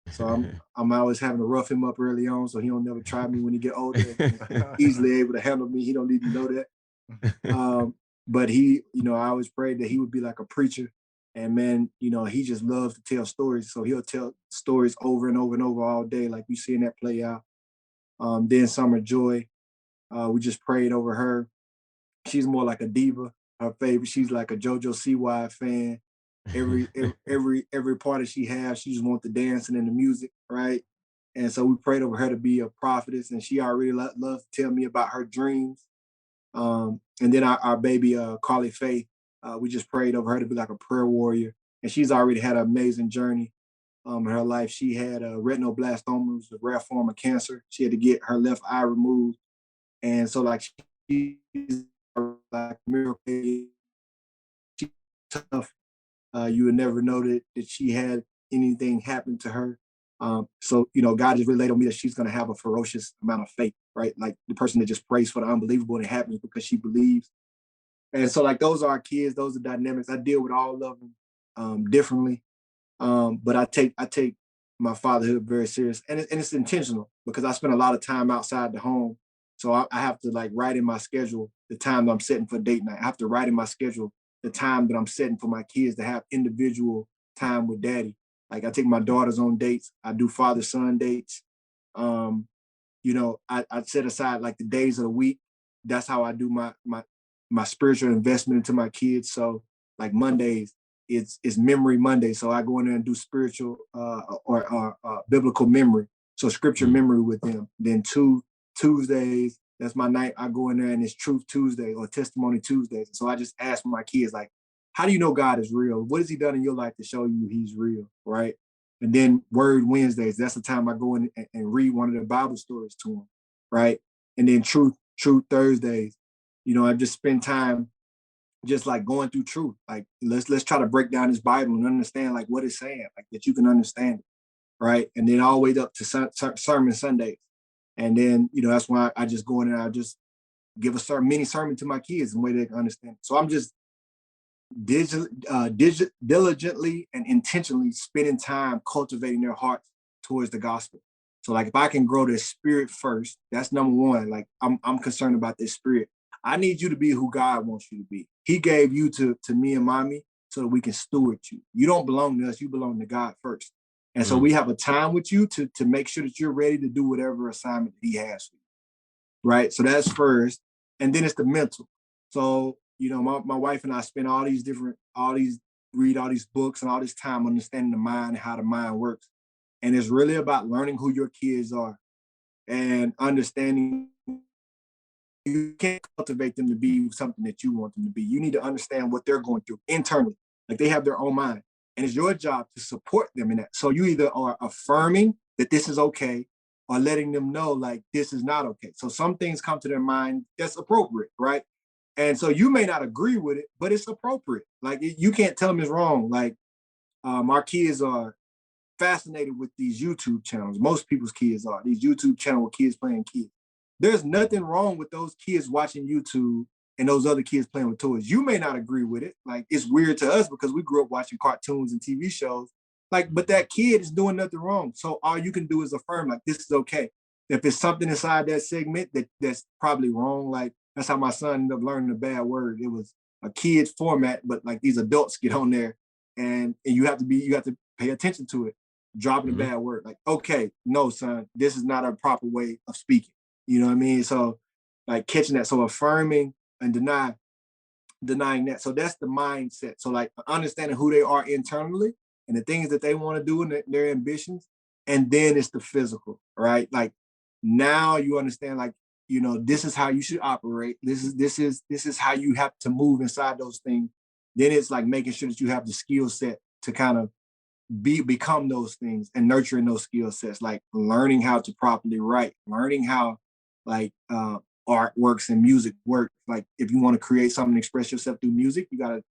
So I'm always having to rough him up early on so he don't never try me when he get older. And easily able to handle me. He don't need to know that. But he, I always prayed that he would be like a preacher. And man, he just loves to tell stories. So he'll tell stories over and over and over all day, like we seeing that play out. Then Summer Joy, we just prayed over her. She's more like a diva. Her favorite, she's like a JoJo Siwa fan. Every party she has, she just wants the dancing and the music, right? And so we prayed over her to be a prophetess, and she already loves to tell me about her dreams. And then our baby, Carly Faith, we just prayed over her to be like a prayer warrior. And she's already had an amazing journey in her life. She had retinoblastoma, which is a rare form of cancer. She had to get her left eye removed. And so like she's like miracle, she's tough. You would never know that she had anything happen to her. So, God just really laid on me that she's going to have a ferocious amount of faith, right? Like the person that just prays for the unbelievable and it happens because she believes. And so like those are our kids, those are dynamics. I deal with all of them differently. But I take my fatherhood very serious, and it's intentional because I spend a lot of time outside the home. So I have to like write in my schedule the time that I'm setting for date night. I have to write in my schedule the time that I'm setting for my kids to have individual time with daddy. Like I take my daughters on dates. I do father-son dates. I set aside like the days of the week. That's how I do my spiritual investment into my kids. So like Mondays, it's Memory Monday. So I go in there and do spiritual or biblical memory. So scripture memory with them. Then Tuesdays, that's my night. I go in there and it's Truth Tuesday or Testimony Tuesdays. So I just ask my kids like, how do you know God is real? What has he done in your life to show you he's real, right? And then Word Wednesdays, that's the time I go in and read one of the Bible stories to them, right? And then Truth Thursdays, I just spend time just like going through truth. Like let's try to break down this Bible and understand like what it's saying, like that you can understand it, right? And then all the way up to Sermon Sundays. And then, that's why I just go in and I just give a mini sermon to my kids in a way they can understand. So I'm just diligently and intentionally spending time cultivating their hearts towards the gospel. So like if I can grow their spirit first, that's number one. Like I'm concerned about their spirit. I need you to be who God wants you to be. He gave you to me and mommy so that we can steward you. You don't belong to us, you belong to God first. And so we have a time with you to make sure that you're ready to do whatever assignment he has for you. Right. So that's first. And then it's the mental. So, my wife and I spend read all these books and all this time understanding the mind and how the mind works. And it's really about learning who your kids are and understanding you can't cultivate them to be something that you want them to be. You need to understand what they're going through internally. Like they have their own mind. And it's your job to support them in that. So you either are affirming that this is okay or letting them know like this is not okay. So some things come to their mind that's appropriate, right? And so you may not agree with it, but it's appropriate. Like you can't tell them it's wrong. Like our kids are fascinated with these YouTube channels. Most people's kids are. These YouTube channels with kids playing kids. There's nothing wrong with those kids watching YouTube and those other kids playing with toys. You may not agree with it. Like it's weird to us because we grew up watching cartoons and TV shows. Like, but that kid is doing nothing wrong. So all you can do is affirm like this is okay. If it's something inside that segment that's probably wrong, like that's how my son ended up learning a bad word. It was a kid's format, but like these adults get on there and you have to pay attention to it. Dropping a bad word. Like, okay, no, son, this is not a proper way of speaking. You know what I mean? So like catching that. So affirming and denying that. So that's the mindset. So like understanding who they are internally and the things that they want to do and their ambitions. And then it's the physical, right? Like now you understand like, this is how you should operate. This is how you have to move inside those things. Then it's like making sure that you have the skill set to kind of become those things and nurturing those skill sets, like learning how to properly write, learning how like art works and music works. Like if you want to create something, express yourself through music, you gotta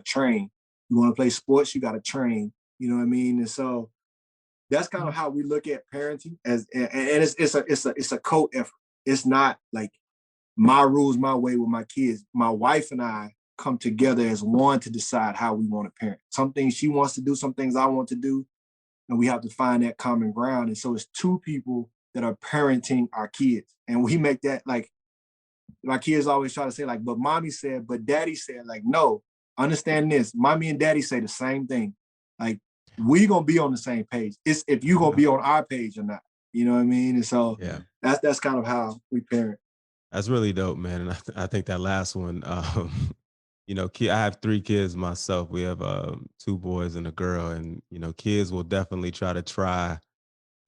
train. You want to play sports, you gotta train. You know what I mean? And so that's kind of how we look at parenting and it's a co-effort. It's not like my rules, my way with my kids. My wife and I come together as one to decide how we want to parent. Some things she wants to do, some things I want to do, and we have to find that common ground. And so it's two people that are parenting our kids. And we make that like, my kids always try to say like, but mommy said, but daddy said, like, no, understand this. Mommy and daddy say the same thing. Like, we gonna be on the same page. It's if you gonna be on our page or not. You know what I mean? And so that's kind of how we parent. That's really dope, man. And I think that last one, I have 3 kids myself. We have 2 boys and a girl, and kids will definitely try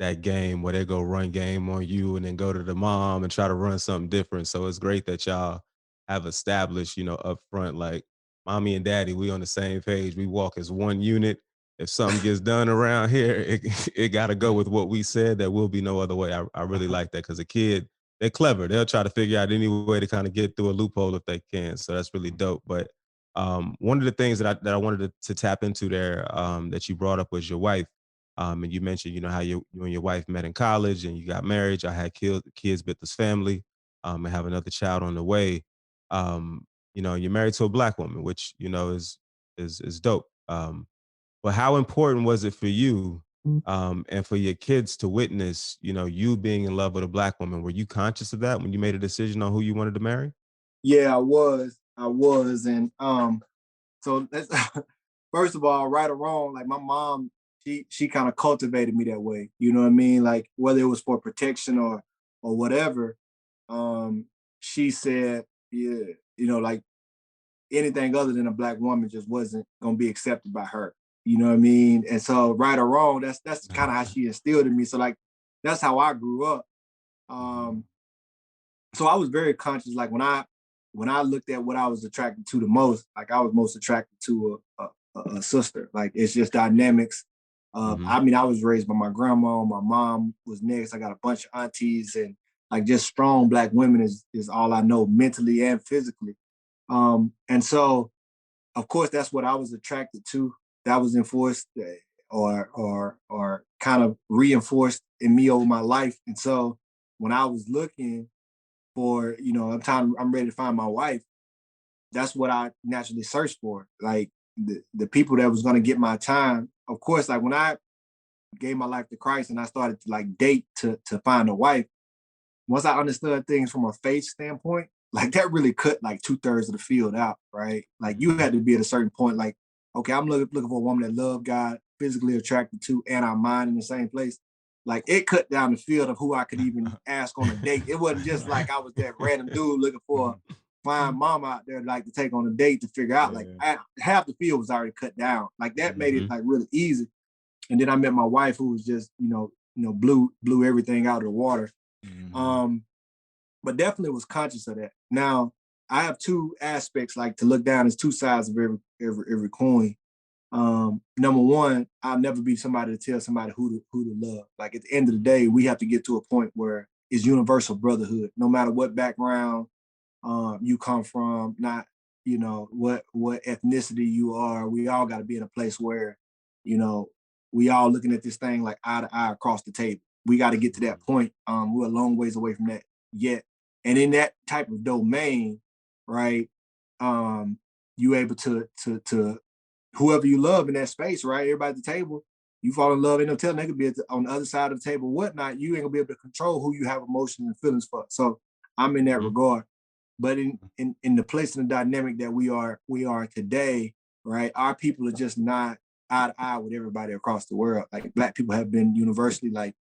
that game where they go run game on you and then go to the mom and try to run something different. So it's great that y'all have established, up front, like mommy and daddy, we on the same page. We walk as one unit. If something gets done around here, it got to go with what we said. There will be no other way. I really like that because a kid, they're clever. They'll try to figure out any way to kind of get through a loophole if they can. So that's really dope. But one of the things that I wanted to tap into there that you brought up was your wife. And you mentioned, how you and your wife met in college and you got married. I had kids with this family, and have another child on the way. You're married to a black woman, which is dope. But how important was it for you and for your kids to witness, you being in love with a black woman? Were you conscious of that when you made a decision on who you wanted to marry? Yeah, I was, and so that's first of all, right or wrong, like my mom, she kind of cultivated me that way. You know what I mean? Like whether it was for protection or whatever, she said, yeah, like anything other than a black woman just wasn't gonna be accepted by her. You know what I mean? And so right or wrong, that's kind of how she instilled in me. So like that's how I grew up. Um, so I was very conscious. Like when I looked at what I was attracted to the most, like I was most attracted to a sister. Like it's just dynamics. Mhm. I mean, I was raised by my grandma. My mom was next. I got a bunch of aunties, and like just strong black women is all I know mentally and physically. And so, of course, that's what I was attracted to. That was enforced or kind of reinforced in me over my life. And so, when I was looking for, I'm ready to find my wife. That's what I naturally searched for. Like the people that was going to get my time. Of course, like when I gave my life to Christ and I started to like date to find a wife, once I understood things from a faith standpoint, like that really cut like 2/3 of the field out, right? Like you had to be at a certain point, like, okay, I'm looking for a woman that love God, physically attracted to, and our mind in the same place. Like it cut down the field of who I could even ask on a date. It wasn't just like I was that random dude looking for a fine mom out there like to take on a date to figure out. Like half the field was already cut down. Like that made it Mhm. like really easy. And then I met my wife who was just, blew everything out of the water. Um, but definitely was conscious of that. Now, I have two aspects, like to look down as two sides of every coin. Number one, I'll never be somebody to tell somebody who to love. Like at the end of the day, we have to get to a point where it's universal brotherhood, no matter what background you come from, not what ethnicity you are. We all got to be in a place where you know we all looking at this thing like eye to eye across the table. We got to get to that point. We're a long ways away from that yet, and in that type of domain, right? You able to whoever you love in that space, right? Everybody at the table, you fall in love, ain't no telling they could be on the other side of the table, whatnot. You ain't gonna be able to control who you have emotions and feelings for. So I'm in that Mhm. regard. But in the place and the dynamic that we are today, right? Our people are just not eye to eye with everybody across the world. Like black people have been universally like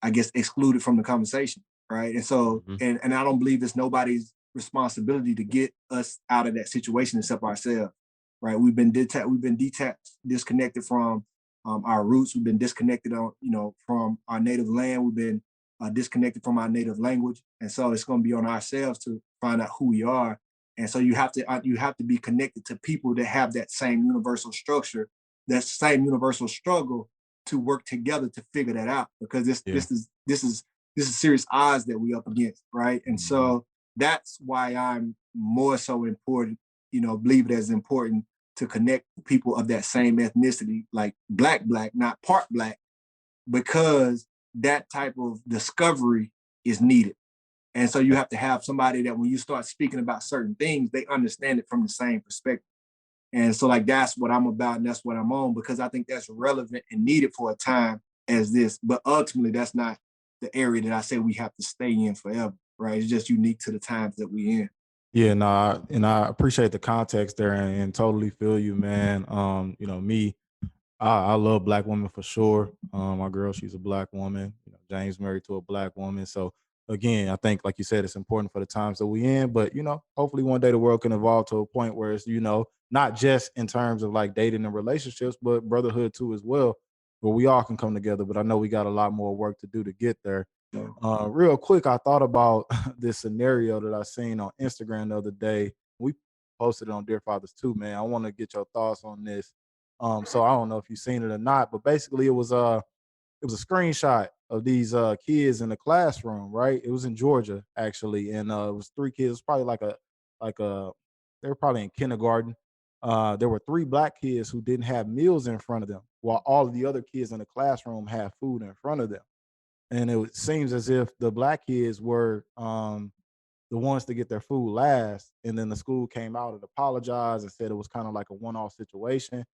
I guess excluded from the conversation, right? And so, Mhm. and I don't believe it's nobody's responsibility to get us out of that situation except ourselves, right? We've been detached, disconnected from our roots. We've been disconnected from our native land. We've been disconnected from our native language, and so it's going to be on ourselves to find out who we are. And so you have to be connected to people that have that same universal structure, that same universal struggle to work together to figure that out because this Yeah. this is this is this is serious odds that we up against, right? And Mhm. so that's why I'm more so important, believe it as important to connect people of that same ethnicity, like black, not part black, because that type of discovery is needed. And so you have to have somebody that when you start speaking about certain things, they understand it from the same perspective. And so like that's what I'm about and that's what I'm on because I think that's relevant and needed for a time as this. But ultimately that's not the area that I say we have to stay in forever, right? It's just unique to the times that we in. Yeah, no, and I appreciate the context there and totally feel you, man. Me, I love black women for sure. My girl, she's a black woman. James married to a black woman. So again, I think, like you said, it's important for the times that we in. But hopefully one day the world can evolve to a point where it's not just in terms of like dating and relationships, but brotherhood too as well. where we all can come together. But I know we got a lot more work to do to get there. Real quick, I thought about this scenario that I seen on Instagram the other day. We posted it on Dear Fathers too, man. I want to get your thoughts on this. So I don't know if you've seen it or not, but basically it was a screenshot of these kids in the classroom, right? It was in Georgia actually, and it was three kids. It was probably like a they were probably in kindergarten. There were three black kids who didn't have meals in front of them, while all of the other kids in the classroom had food in front of them. And it seems as if the black kids were the ones to get their food last. And then the school came out and apologized and said it was kind of like a one-off situation.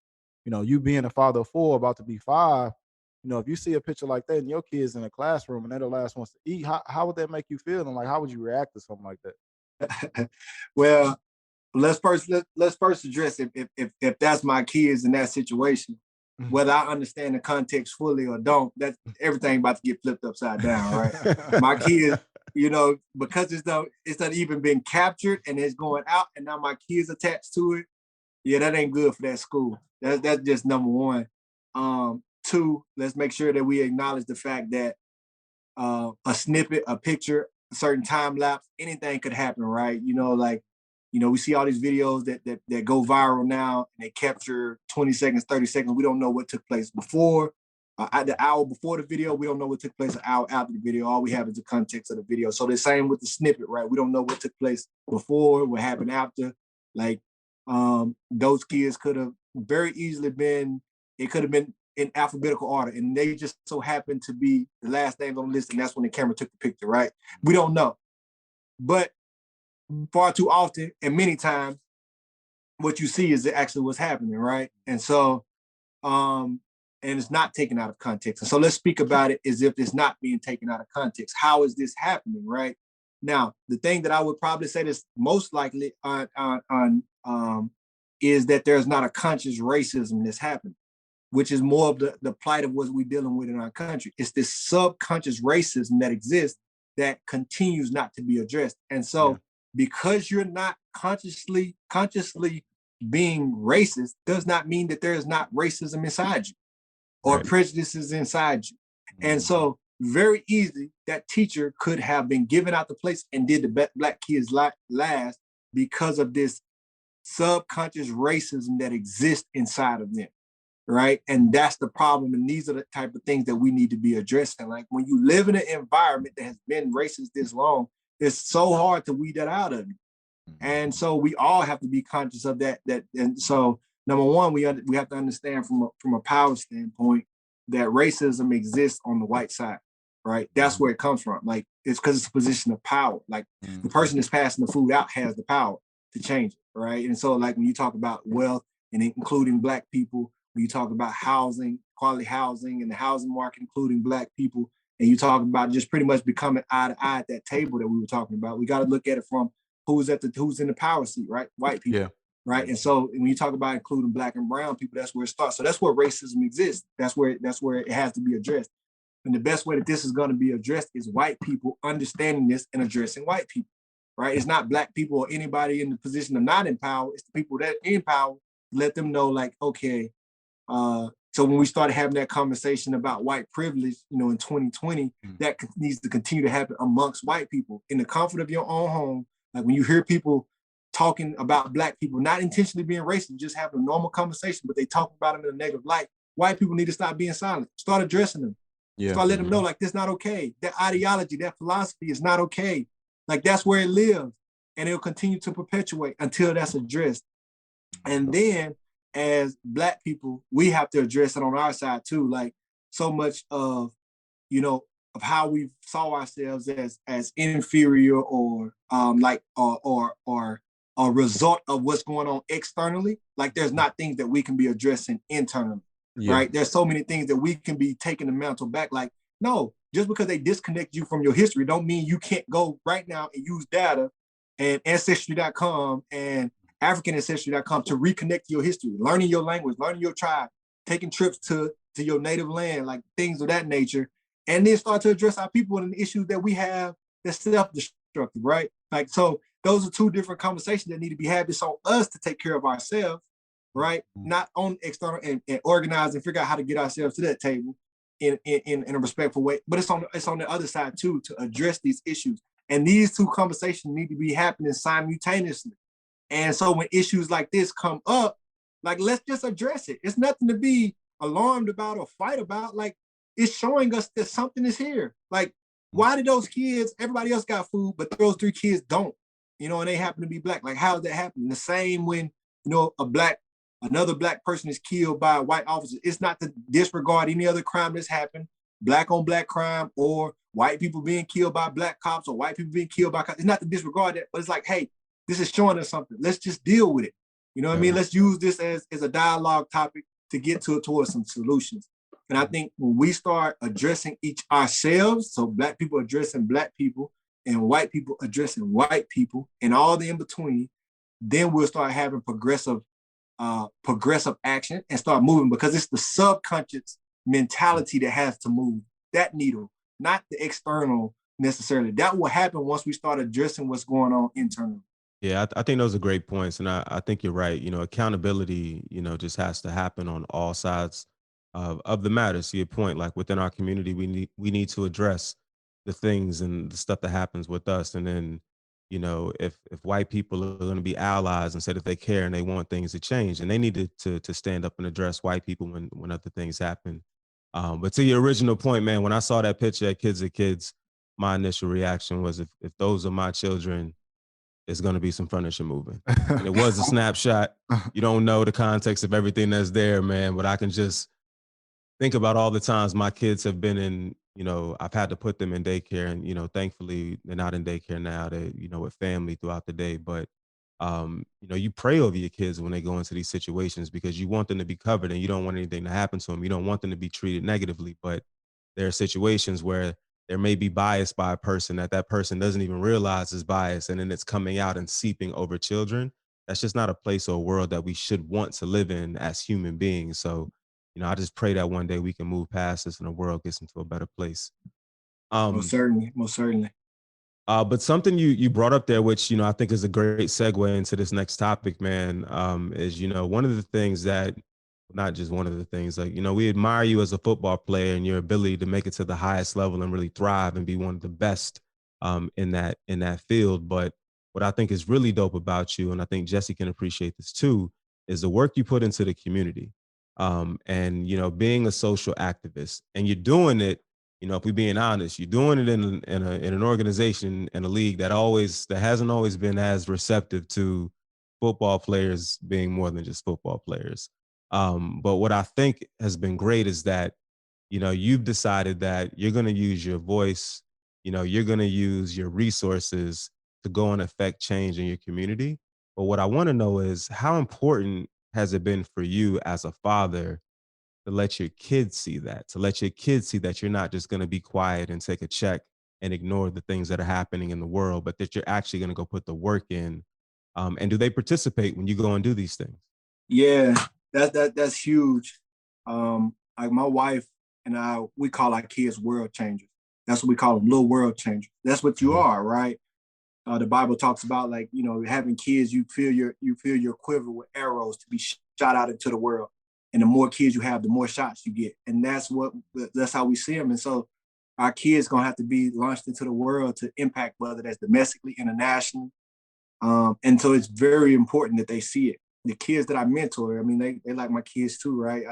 You know, you being a father of four, about to be five, you know, if you see a picture like that and your kids in a classroom and they're the last ones to eat, how would that make you feel? And like, how would you react to something like that? Well, let's first address if that's my kids in that situation, whether I understand the context fully or don't, that's everything about to get flipped upside down, right? My kids, you know, because it's not even been captured and it's going out, and now my kids attached to it. Yeah, that ain't good for that school. That's just number one. Two, let's make sure that we acknowledge the fact that a snippet, a picture, a certain time lapse, anything could happen, right? You know, like, you know, we see all these videos that go viral now, and they capture 20 seconds, 30 seconds. We don't know what took place before, the hour before the video. We don't know what took place an hour after the video. All we have is the context of the video. So the same with the snippet, right? We don't know what took place before, what happened after. Like, those kids could have very easily been, it could have been in alphabetical order, and they just so happened to be the last names on the list, and that's when the camera took the picture, right? We don't know. But far too often and many times, what you see is actually what's happening, right? And so, and it's not taken out of context. And so let's speak about it as if it's not being taken out of context. How is this happening, right? Now, the thing that I would probably say that's most likely is that there's not a conscious racism that's happening, which is more of the plight of what we're dealing with in our country. It's this subconscious racism that exists that continues not to be addressed. And so because you're not consciously being racist does not mean that there is not racism inside you or prejudices inside you. And so very easily that teacher could have been given out the place and did the black kids last because of this subconscious racism that exists inside of them. Right. And that's the problem. And these are the type of things that we need to be addressing. Like when you live in an environment that has been racist this long, it's so hard to weed that out of you. And so we all have to be conscious of that. And so number one, we have to understand from a power standpoint that racism exists on the white side. Right. That's where it comes from. Like, it's because it's a position of power. Like the person that's passing the food out has the power to change it. Right. And so like when you talk about wealth and including black people, when you talk about housing, quality housing and the housing market, including black people, and you talk about just pretty much becoming eye to eye at that table that we were talking about, we got to look at it from who's in the power seat, right? White people. Yeah. Right. And so when you talk about including black and brown people, that's where it starts. So that's where racism exists. That's where it has to be addressed. And the best way that this is going to be addressed is white people understanding this and addressing white people. Right. It's not black people or anybody in the position of not in power. It's the people that in power. Let them know, like, okay. So when we started having that conversation about white privilege, you know, in 2020, that needs to continue to happen amongst white people in the comfort of your own home. Like when you hear people talking about black people, not intentionally being racist, just having a normal conversation, but they talk about them in a negative light. White people need to stop being silent. Start addressing them. Start letting them know, like, this is not okay. That ideology, that philosophy is not okay. Like, that's where it lives. And it'll continue to perpetuate until that's addressed. And then as black people, we have to address it on our side too. Like so much of, you know, of how we saw ourselves as inferior or or a result of what's going on externally. Like there's not things that we can be addressing internally, right? There's so many things that we can be taking the mantle back. Like, no, just because they disconnect you from your history don't mean you can't go right now and use data and ancestry.com and AfricanAncestry.com to reconnect to your history, learning your language, learning your tribe, taking trips to your native land, like things of that nature, and then start to address our people and the issues that we have that's self-destructive, right? Like, so those are two different conversations that need to be had. It's on us to take care of ourselves, right? Not on external and organize and figure out how to get ourselves to that table in a respectful way. But it's on the other side too, to address these issues. And these two conversations need to be happening simultaneously. And so when issues like this come up, like, let's just address it. It's nothing to be alarmed about or fight about. Like, it's showing us that something is here. Like, why did those kids, everybody else got food, but those 3 kids don't, and they happen to be Black? Like, how does that happen? The same when, another Black person is killed by a white officer. It's not to disregard any other crime that's happened, Black on Black crime, or white people being killed by Black cops, or white people being killed by cops. It's not to disregard that, but it's like, hey, this is showing us something. Let's just deal with it. You know what I mean? Let's use this as a dialogue topic to get towards some solutions. And I think when we start addressing each ourselves, so Black people addressing Black people and white people addressing white people and all the in between, then we'll start having progressive action and start moving, because it's the subconscious mentality that has to move that needle, not the external necessarily. That will happen once we start addressing what's going on internally. Yeah, I think those are great points. And I think you're right. Accountability, just has to happen on all sides of the matter. To your point, like within our community, we need to address the things and the stuff that happens with us. And then, if white people are going to be allies and say that they care and they want things to change, and they need to stand up and address white people when other things happen. But to your original point, man, when I saw that picture at Kids Are Kids, my initial reaction was, if those are my children, it's going to be some furniture moving. And it was a snapshot. You don't know the context of everything that's there, man, but I can just think about all the times my kids have been in, I've had to put them in daycare, and, thankfully they're not in daycare now. They're, with family throughout the day. But, you pray over your kids when they go into these situations, because you want them to be covered and you don't want anything to happen to them. You don't want them to be treated negatively, but there are situations where there may be bias by a person that person doesn't even realize is bias, and then it's coming out and seeping over children. That's just not a place or a world that we should want to live in as human beings. So, I just pray that one day we can move past this and the world gets into a better place. Most certainly. But something you brought up there, which, I think is a great segue into this next topic, man, is, one of the things that, not just one of the things, like, we admire you as a football player and your ability to make it to the highest level and really thrive and be one of the best in that field. But what I think is really dope about you, and I think Jesse can appreciate this too, is the work you put into the community. And, being a social activist, and you're doing it, if we're being honest, you're doing it in an organization, in a league that hasn't always been as receptive to football players being more than just football players. But what I think has been great is that, you've decided that you're going to use your voice, you're going to use your resources to go and affect change in your community. But what I want to know is, how important has it been for you as a father to let your kids see that, you're not just going to be quiet and take a check and ignore the things that are happening in the world, but that you're actually going to go put the work in? And do they participate when you go and do these things? Yeah, that's huge. Like my wife and I, we call our kids world changers. That's what we call them, little world changers. That's what you are, right? The Bible talks about, like, having kids, you fill your quiver with arrows to be shot out into the world. And the more kids you have, the more shots you get. And that's how we see them. And so our kids gonna have to be launched into the world to impact, whether that's domestically, internationally. And so it's very important that they see it. The kids that I mentor, I mean, they like my kids too, right?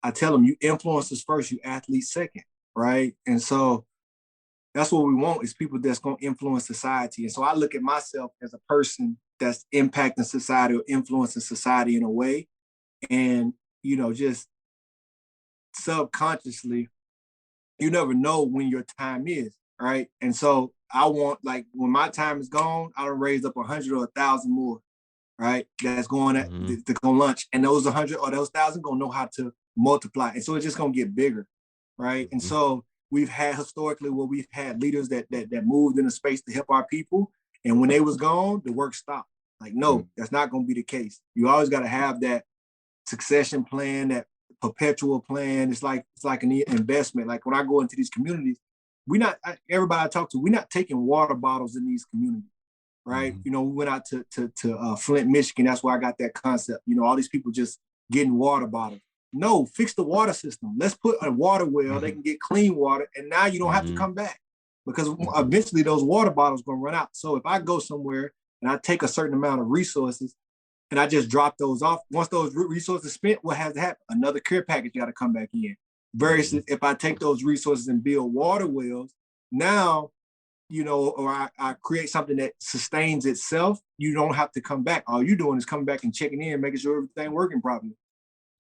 I tell them, you influencers first, you athletes second, right? And so that's what we want, is people that's going to influence society. And so I look at myself as a person that's impacting society or influencing society in a way. And, just subconsciously, you never know when your time is, right? And so I want, like, when my time is gone, I don't raise up 100 or 1,000 more, right? That's going to go lunch. And those 100 or those 1,000 going to know how to multiply. And so it's just going to get bigger, right? And so we've had historically where we've had leaders that moved in a space to help our people. And when they was gone, the work stopped. Like, no, that's not going to be the case. You always got to have that succession plan, that perpetual plan. It's like an investment. Like when I go into these communities, everybody I talk to, we're not taking water bottles in these communities. right? You know, we went out to Flint, Michigan. That's where I got that concept. You know, all these people just getting water bottles. No, fix the water system. Let's put a water well. They can get clean water, and now you don't have to come back because eventually those water bottles going to run out. So if I go somewhere and I take a certain amount of resources and I just drop those off, once those resources spent, what has to happen? Another care package got to come back in. Versus if I take those resources and build water wells, now, you know, or I create something that sustains itself, you don't have to come back. All you're doing is coming back and checking in, making sure everything working properly.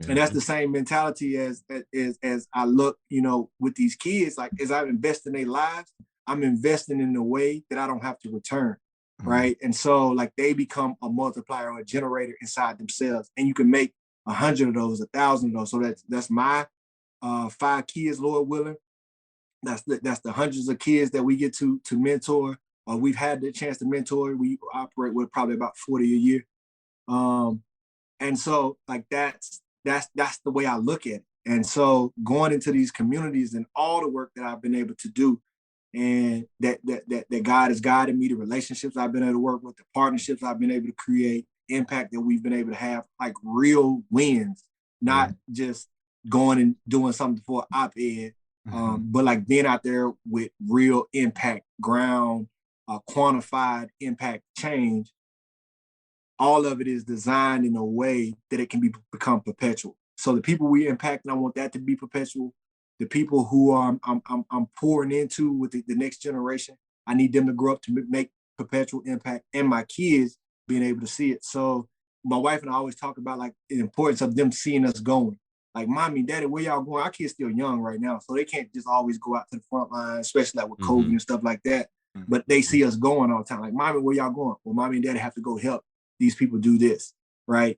And that's the same mentality as I look, you know, with these kids. Like as I invest in their lives, I'm investing in a way that I don't have to return, right? And so like they become a multiplier or a generator inside themselves, and you can make 100 of those, 1,000 of those. So that's my 5 kids, Lord willing. That's the hundreds of kids that we get to mentor, or we've had the chance to mentor. We operate with probably about 40 a year, and so like that's the way I look at it. And so going into these communities and all the work that I've been able to do, and that God has guided me, the relationships I've been able to work with, the partnerships I've been able to create, impact that we've been able to have, like real wins, not just going and doing something for op-ed, but like being out there with real impact, ground, quantified impact change. All of it is designed in a way that it can become perpetual. So the people we impact, and I want that to be perpetual. The people who I'm pouring into with the next generation, I need them to grow up to make perpetual impact, and my kids being able to see it. So my wife and I always talk about like the importance of them seeing us going. Like, mommy, daddy, where y'all going? Our kids still young right now, so they can't just always go out to the front line, especially like with COVID and stuff like that. But they see us going all the time. Like, mommy, where y'all going? Well, mommy and daddy have to go help these people do this, right?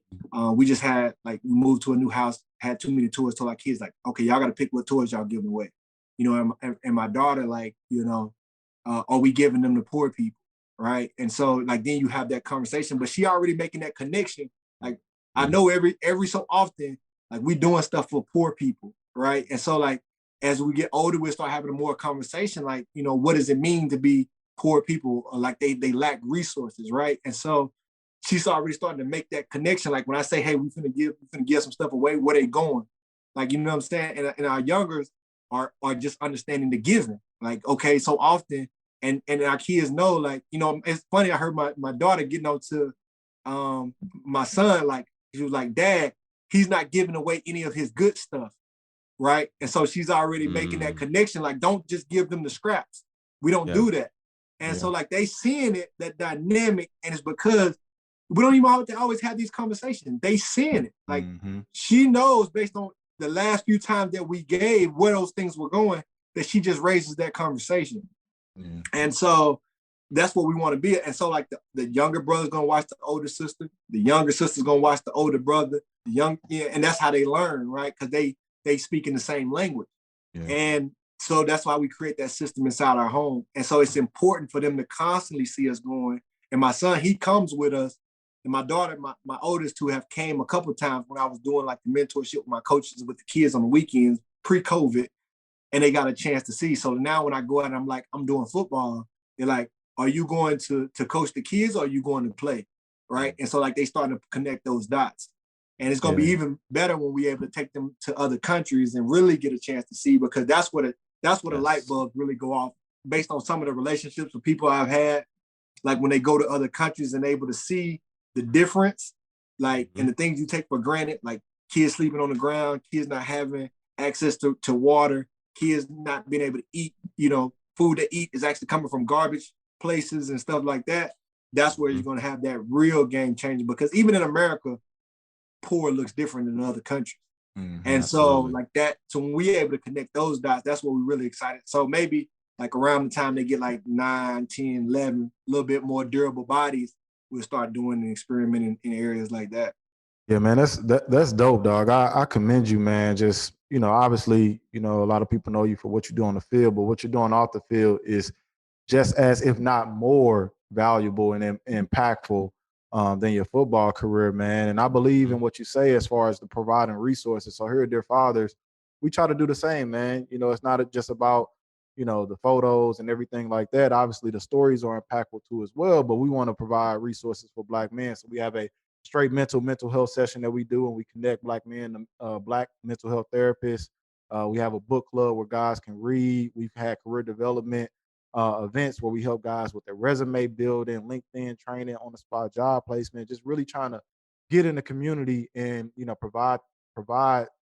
We just had, like, we moved to a new house, had too many toys, told our kids, like, okay, y'all got to pick what toys y'all giving away. You know, and my daughter, like, you know, are we giving them to poor people, right? And so, like, then you have that conversation, but she already making that connection. Like, I know every so often, like, we doing stuff for poor people, right? And so, like, as we get older, we'll start having a more conversation, like, you know, what does it mean to be poor people? Or like they lack resources, right? And so she's already starting to make that connection. Like when I say, hey, we finna give some stuff away, where they going? Like, you know what I'm saying? And our youngers are just understanding the giving. Like, okay, so often, and our kids know, like, you know, it's funny, I heard my daughter getting on to my son, like, she was like, Dad, he's not giving away any of his good stuff, right? And so she's already making that connection, like, don't just give them the scraps. We don't do that. And so, like, they seeing it, that dynamic, and it's because we don't even always have these conversations. They seeing it. Like, she knows based on the last few times that we gave where those things were going, that she just raises that conversation. And so that's what we want to be. And so, like, the younger brother's gonna watch the older sister, the younger sister's gonna watch the older brother, and that's how they learn, right? Because they speak in the same language. And so that's why we create that system inside our home. And so it's important for them to constantly see us going. And my son, he comes with us. And my daughter, my oldest two, have came a couple of times when I was doing like the mentorship with my coaches with the kids on the weekends pre-COVID, and they got a chance to see. So now when I go out and I'm like, I'm doing football, they're like, are you going to coach the kids or are you going to play? Right. And so, like, they starting to connect those dots. And it's going to be even better when we're able to take them to other countries and really get a chance to see, because that's what a light bulb really go off based on some of the relationships with people I've had. Like when they go to other countries and able to see the difference, like, and the things you take for granted, like kids sleeping on the ground, kids not having access to water, kids not being able to eat, you know, food to eat is actually coming from garbage places and stuff like that. That's where you're going to have that real game changer, because even in America, poor looks different than other countries. And so like that, so when we're able to connect those dots, that's what we're really excited. So maybe like around the time they get like 9, 10, 11, a little bit more durable bodies, we'll start doing and experimenting in areas like that. Yeah, man, that's dope, dog. I commend you, man. Just, you know, obviously, you know, a lot of people know you for what you do on the field, but what you're doing off the field is just as, if not more, valuable and impactful than your football career, man. And I believe in what you say as far as the providing resources. So here at Dear Fathers, we try to do the same, man. You know, it's not just about the photos and everything like that. Obviously, the stories are impactful too as well, but we want to provide resources for Black men. So we have a straight mental health session that we do, and we connect Black men to Black mental health therapists. We have a book club where guys can read. We've had career development events where we help guys with their resume building, LinkedIn training, on the spot job placement, just really trying to get in the community and provide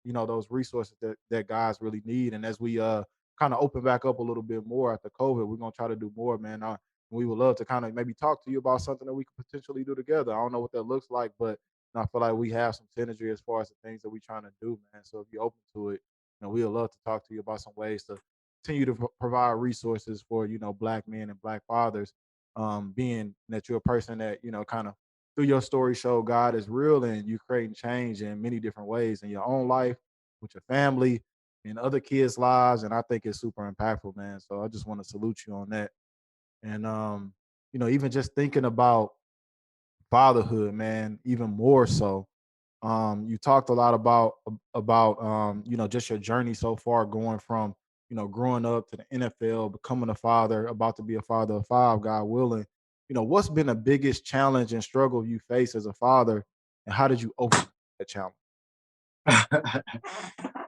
those resources that guys really need. And as we kind of open back up a little bit more after COVID, we're gonna try to do more, man. We would love to kind of maybe talk to you about something that we could potentially do together. I don't know what that looks like, but I feel like we have some synergy as far as the things that we're trying to do, man. So if you're open to it, we would love to talk to you about some ways to continue to provide resources for Black men and Black fathers. Being that you're a person that kind of through your story show God is real, and you creating change in many different ways in your own life, with your family, and other kids' lives. And I think it's super impactful, man. So I just want to salute you on that. And even just thinking about fatherhood, man, even more so. You talked a lot about just your journey so far, going from growing up to the NFL, becoming a father, about to be a father of five, God willing. What's been the biggest challenge and struggle you face as a father, and how did you overcome that challenge?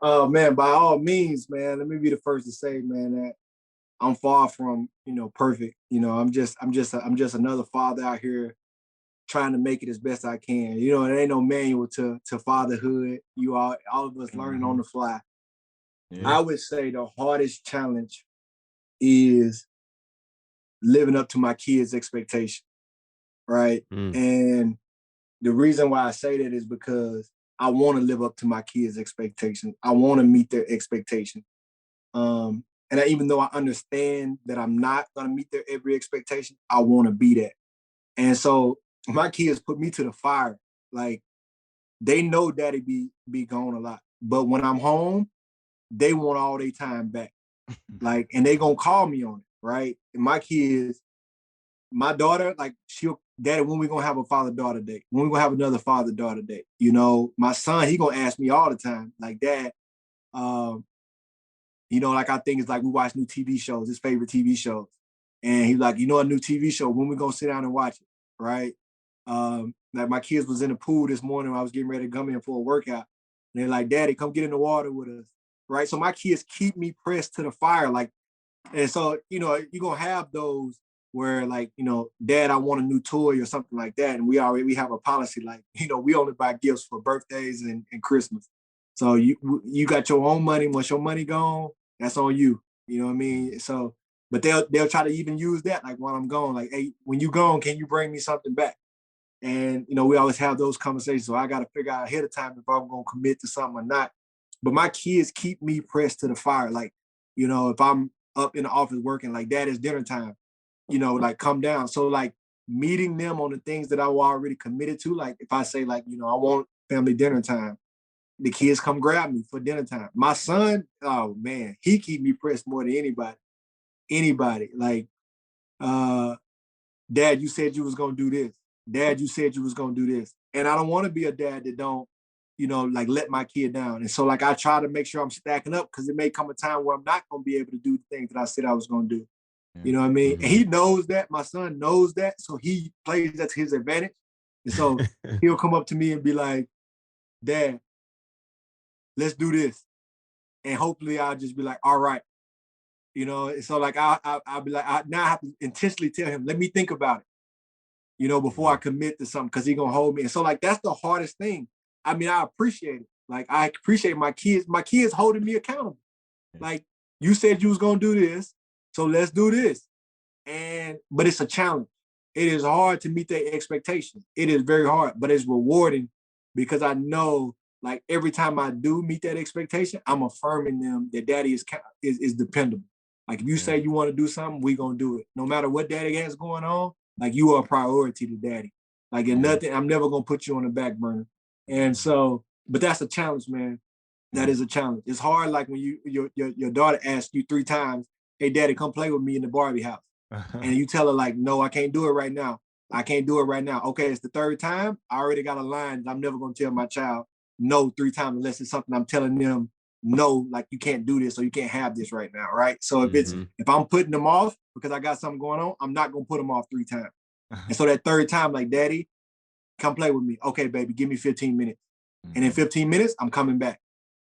Oh man, by all means, man, let me be the first to say, man, that I'm far from, perfect. I'm just another father out here trying to make it as best I can. It ain't no manual to fatherhood. All of us learning on the fly. Yeah. I would say the hardest challenge is living up to my kids' expectation, right? And the reason why I say that is because I want to live up to my kids' expectations. I want to meet their expectations. Even though I understand that I'm not going to meet their every expectation, I want to be that. And so my kids put me to the fire. Like, they know daddy be gone a lot, but when I'm home, they want all their time back. Like, and they gonna call me on it, right? And my kids, my daughter, like, daddy, when we gonna have a father-daughter day? When we gonna have another father-daughter day? My son, he gonna ask me all the time, like, Dad, like, I think it's like we watch new TV shows, his favorite TV shows. And he's like, a new TV show, when we gonna sit down and watch it, right? Like, my kids was in the pool this morning when I was getting ready to come in for a workout. And they're like, Daddy, come get in the water with us, right? So my kids keep me pressed to the fire. Like, and so, you're gonna have those where, like, Dad, I want a new toy or something like that. And we have a policy, like, we only buy gifts for birthdays and Christmas. So you got your own money. Once your money gone, that's on you. You know what I mean? So, but they'll try to even use that, like, while I'm gone, like, hey, when you gone, can you bring me something back? And we always have those conversations. So I got to figure out ahead of time if I'm gonna commit to something or not. But my kids keep me pressed to the fire. Like, if I'm up in the office working, like, Dad, it's dinner time, like, come down. So, like, meeting them on the things that I was already committed to. Like, if I say, like, I want family dinner time, the kids come grab me for dinner time. My son, oh man, he keep me pressed more than anybody. Like, Dad, you said you was gonna do this. Dad, you said you was gonna do this. And I don't want to be a dad that don't, like, let my kid down. And so, like, I try to make sure I'm stacking up, because it may come a time where I'm not gonna be able to do the things that I said I was gonna do. You know what I mean? And he knows that. My son knows that. So he plays that to his advantage. And so he'll come up to me and be like, Dad, let's do this. And hopefully I'll just be like, all right. So, like, I'll be like, now I have to intentionally tell him, let me think about it, before I commit to something, because he's going to hold me. And so, like, that's the hardest thing. I mean, I appreciate it. Like, I appreciate my kids holding me accountable. Like, you said you was going to do this, so let's do this. But it's a challenge. It is hard to meet their expectations. It is very hard, but it's rewarding, because I know, like, every time I do meet that expectation, I'm affirming them that daddy is dependable. Like, if you say you want to do something, we gonna do it. No matter what daddy has going on, like, you are a priority to daddy. Like, in nothing, I'm never gonna put you on the back burner. And so, but that's a challenge, man. That is a challenge. It's hard, like, when your daughter asks you 3 times, hey, daddy, come play with me in the Barbie house. And you tell her, like, no, I can't do it right now. I can't do it right now. Okay, it's the 3rd time. I already got a line that I'm never gonna tell my child no 3 times unless it's something I'm telling them no, like you can't do this or you can't have this right now, right? So Mhm. if I'm putting them off because I got something going on, I'm not gonna put them off 3 times. And so that third time, like, Daddy, come play with me. Okay, baby, give me 15 minutes. And in 15 minutes, I'm coming back,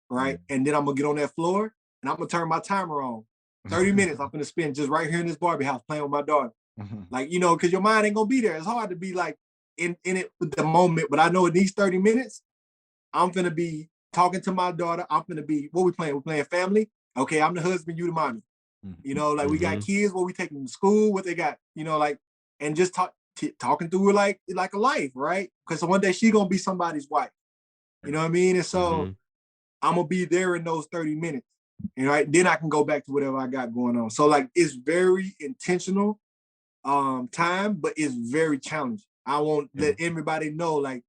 right? And then I'm gonna get on that floor and I'm gonna turn my timer on. 30 minutes I'm gonna spend just right here in this Barbie house playing with my daughter. Like, you know, because your mind ain't gonna be there. It's hard to be like in it with the moment, but I know in these 30 minutes, I'm gonna be talking to my daughter. I'm gonna be, what we playing? We're playing family. Okay, I'm the husband, you the mommy. You know, like we got kids, what we take them to school, what they got, you know, like, and just talking through like a life, right? Because one day she gonna be somebody's wife. You know what I mean? And so I'm gonna be there in those 30 minutes. And right, then I can go back to whatever I got going on. So like it's very intentional time, but it's very challenging. I won't let everybody know like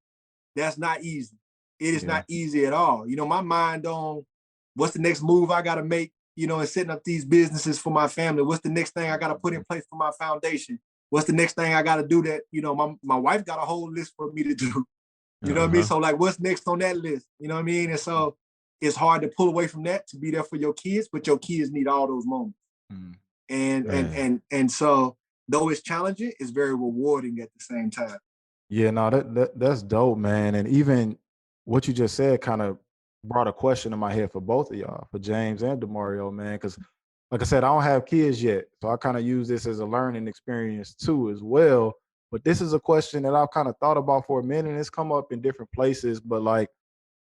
that's not easy. It is not easy at all. You know, my mind on what's the next move I gotta make, you know, and setting up these businesses for my family. What's the next thing I gotta put in place for my foundation? What's the next thing I gotta do that, you know, my wife got a whole list for me to do. You know what I mean? So like what's next on that list? You know what I mean? And so it's hard to pull away from that to be there for your kids, but your kids need all those moments. And so though it's challenging, it's very rewarding at the same time. Yeah, no, that's dope, man. And even what you just said kind of brought a question in my head for both of y'all, for James and Demario, man. Because like I said, I don't have kids yet. So I kind of use this as a learning experience too, as well. But this is a question that I've kind of thought about for a minute. And it's come up in different places, but like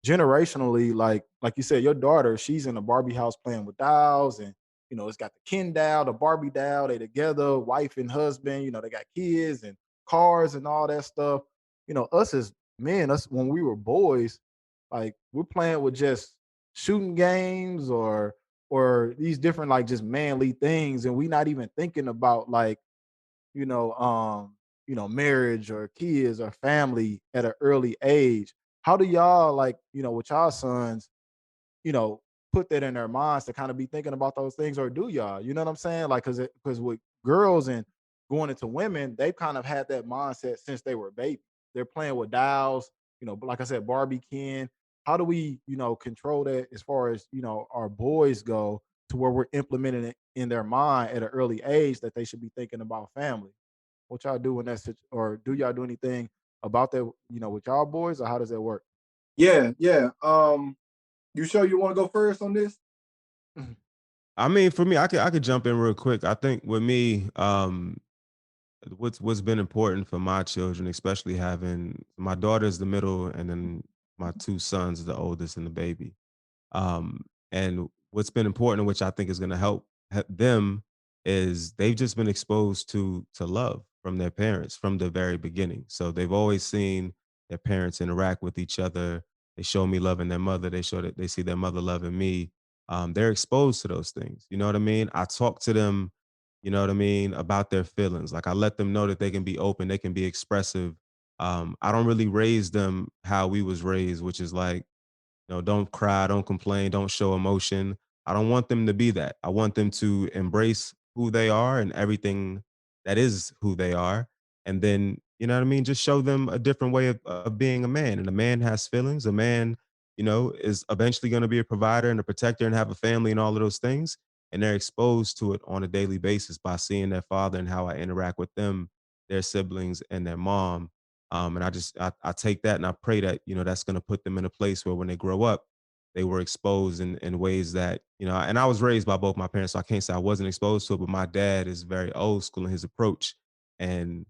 generationally, like you said, your daughter, she's in a Barbie house playing with dolls, and you know, it's got the Ken doll, the Barbie doll, they together, wife and husband, you know, they got kids and cars and all that stuff. You know, us as men, us when we were boys, like we're playing with just shooting games or these different like just manly things, and we not even thinking about like, you know, marriage or kids or family at an early age. How do y'all like, you know, with y'all sons, you know, put that in their minds to kind of be thinking about those things, or do y'all? You know what I'm saying? Like, because with girls and going into women, they've kind of had that mindset since they were baby. They're playing with dolls, you know, like I said, Barbie Ken. How do we, you know, control that as far as, you know, our boys go to where we're implementing it in their mind at an early age that they should be thinking about family? What y'all do in that or do y'all do anything about that, you know, with y'all boys, or how does that work? Yeah. You sure you want to go first on this? I mean, for me, I could jump in real quick. I think with me, what's been important for my children, especially having my daughter's the middle, and then my two sons, the oldest and the baby. And what's been important, which I think is going to help them, is they've just been exposed to love from their parents from the very beginning. So they've always seen their parents interact with each other. They show me loving their mother. They show that they see their mother loving me. They're exposed to those things. You know what I mean? I talk to them, you know what I mean, about their feelings. Like I let them know that they can be open, they can be expressive. I don't really raise them how we was raised, which is like, you know, don't cry, don't complain, don't show emotion. I don't want them to be that. I want them to embrace who they are and everything that is who they are. And then, you know what I mean? Just show them a different way of being a man. And a man has feelings. A man, you know, is eventually going to be a provider and a protector and have a family and all of those things. And they're exposed to it on a daily basis by seeing their father and how I interact with them, their siblings, and their mom. And I take that and I pray that, you know, that's going to put them in a place where when they grow up, they were exposed in ways that, you know, and I was raised by both my parents, so I can't say I wasn't exposed to it, but my dad is very old school in his approach. And,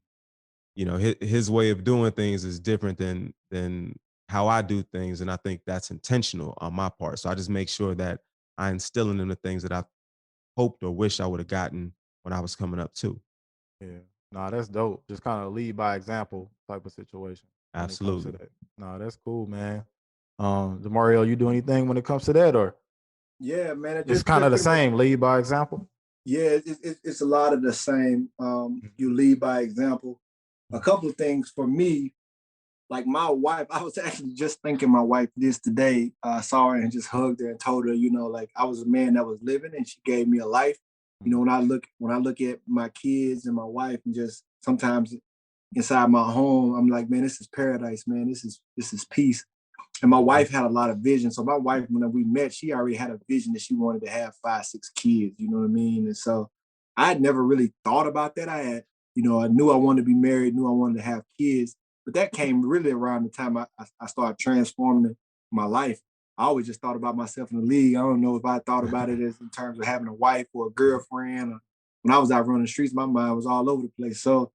you know, his way of doing things is different than how I do things. And I think that's intentional on my part. So I just make sure that I instill in them the things that I hoped or wish I would have gotten when I was coming up too. Yeah. Nah, that's dope. Just kind of lead by example type of situation when it comes to Absolutely. that. Nah, that's cool, man. Demario, you do anything when it comes to that, or Yeah, man. it's Just kind of the pretty much. same, lead by example? Yeah, it's a lot of the same. You lead by example. A couple of things for me, like my wife, I was actually just thinking my wife this today. I saw her and just hugged her and told her, you know, like I was a man that was living and she gave me a life. You know, when I look at my kids and my wife and just sometimes inside my home, I'm like, man, this is paradise, man. This is peace. And my wife had a lot of vision. So my wife, when we met, she already had a vision that she wanted to have 5, 6 kids, you know what I mean? And so I had never really thought about that. I knew I wanted to be married, knew I wanted to have kids, but that came really around the time I started transforming my life. I always just thought about myself in the league. I don't know if I thought about it as in terms of having a wife or a girlfriend. Or when I was out running the streets, my mind was all over the place. So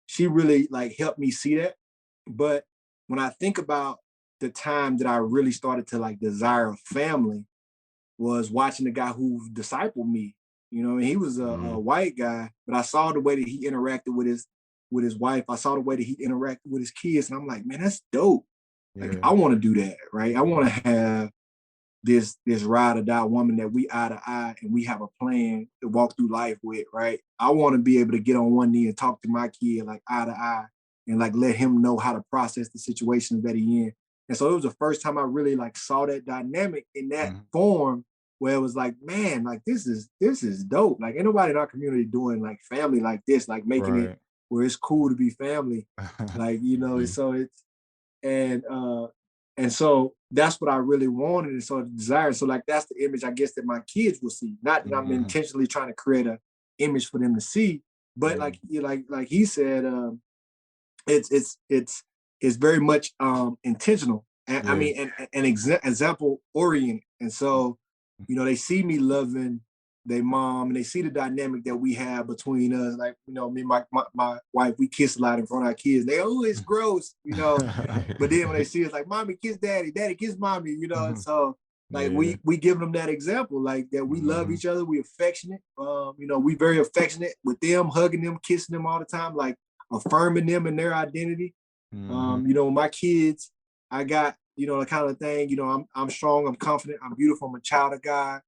she really like helped me see that. But when I think about the time that I really started to like desire a family was watching the guy who discipled me. You know, and he was a white guy, but I saw the way that he interacted with his wife. I saw the way that he interacted with his kids, and I'm like, man, that's dope. Like, I want to do that, right? I want to have this ride or die woman that we eye to eye and we have a plan to walk through life with, right? I want to be able to get on one knee and talk to my kid like eye to eye and like let him know how to process the situations that he in. And so it was the first time I really like saw that dynamic in that form where it was like, man, like this is dope. Like ain't nobody in our community doing like family like this, like making it where it's cool to be family. Like, you know, so it's and so that's what I really wanted and so desired. So like that's the image I guess that my kids will see. Not that I'm intentionally trying to create an image for them to see, but like he said, it's very much intentional. And I mean and example oriented. And so, you know, they see me loving their mom and they see the dynamic that we have between us. Like, you know, me and my wife, we kiss a lot in front of our kids. They, oh, it's gross, you know. But then when they see us like, mommy kiss daddy, daddy kiss mommy, you know. And so like we give them that example, like that we love each other, we affectionate. You know, we very affectionate with them, hugging them, kissing them all the time, like affirming them in their identity. You know, my kids, I got, you know, the kind of thing, you know, I'm strong, I'm confident, I'm beautiful, I'm a child of God.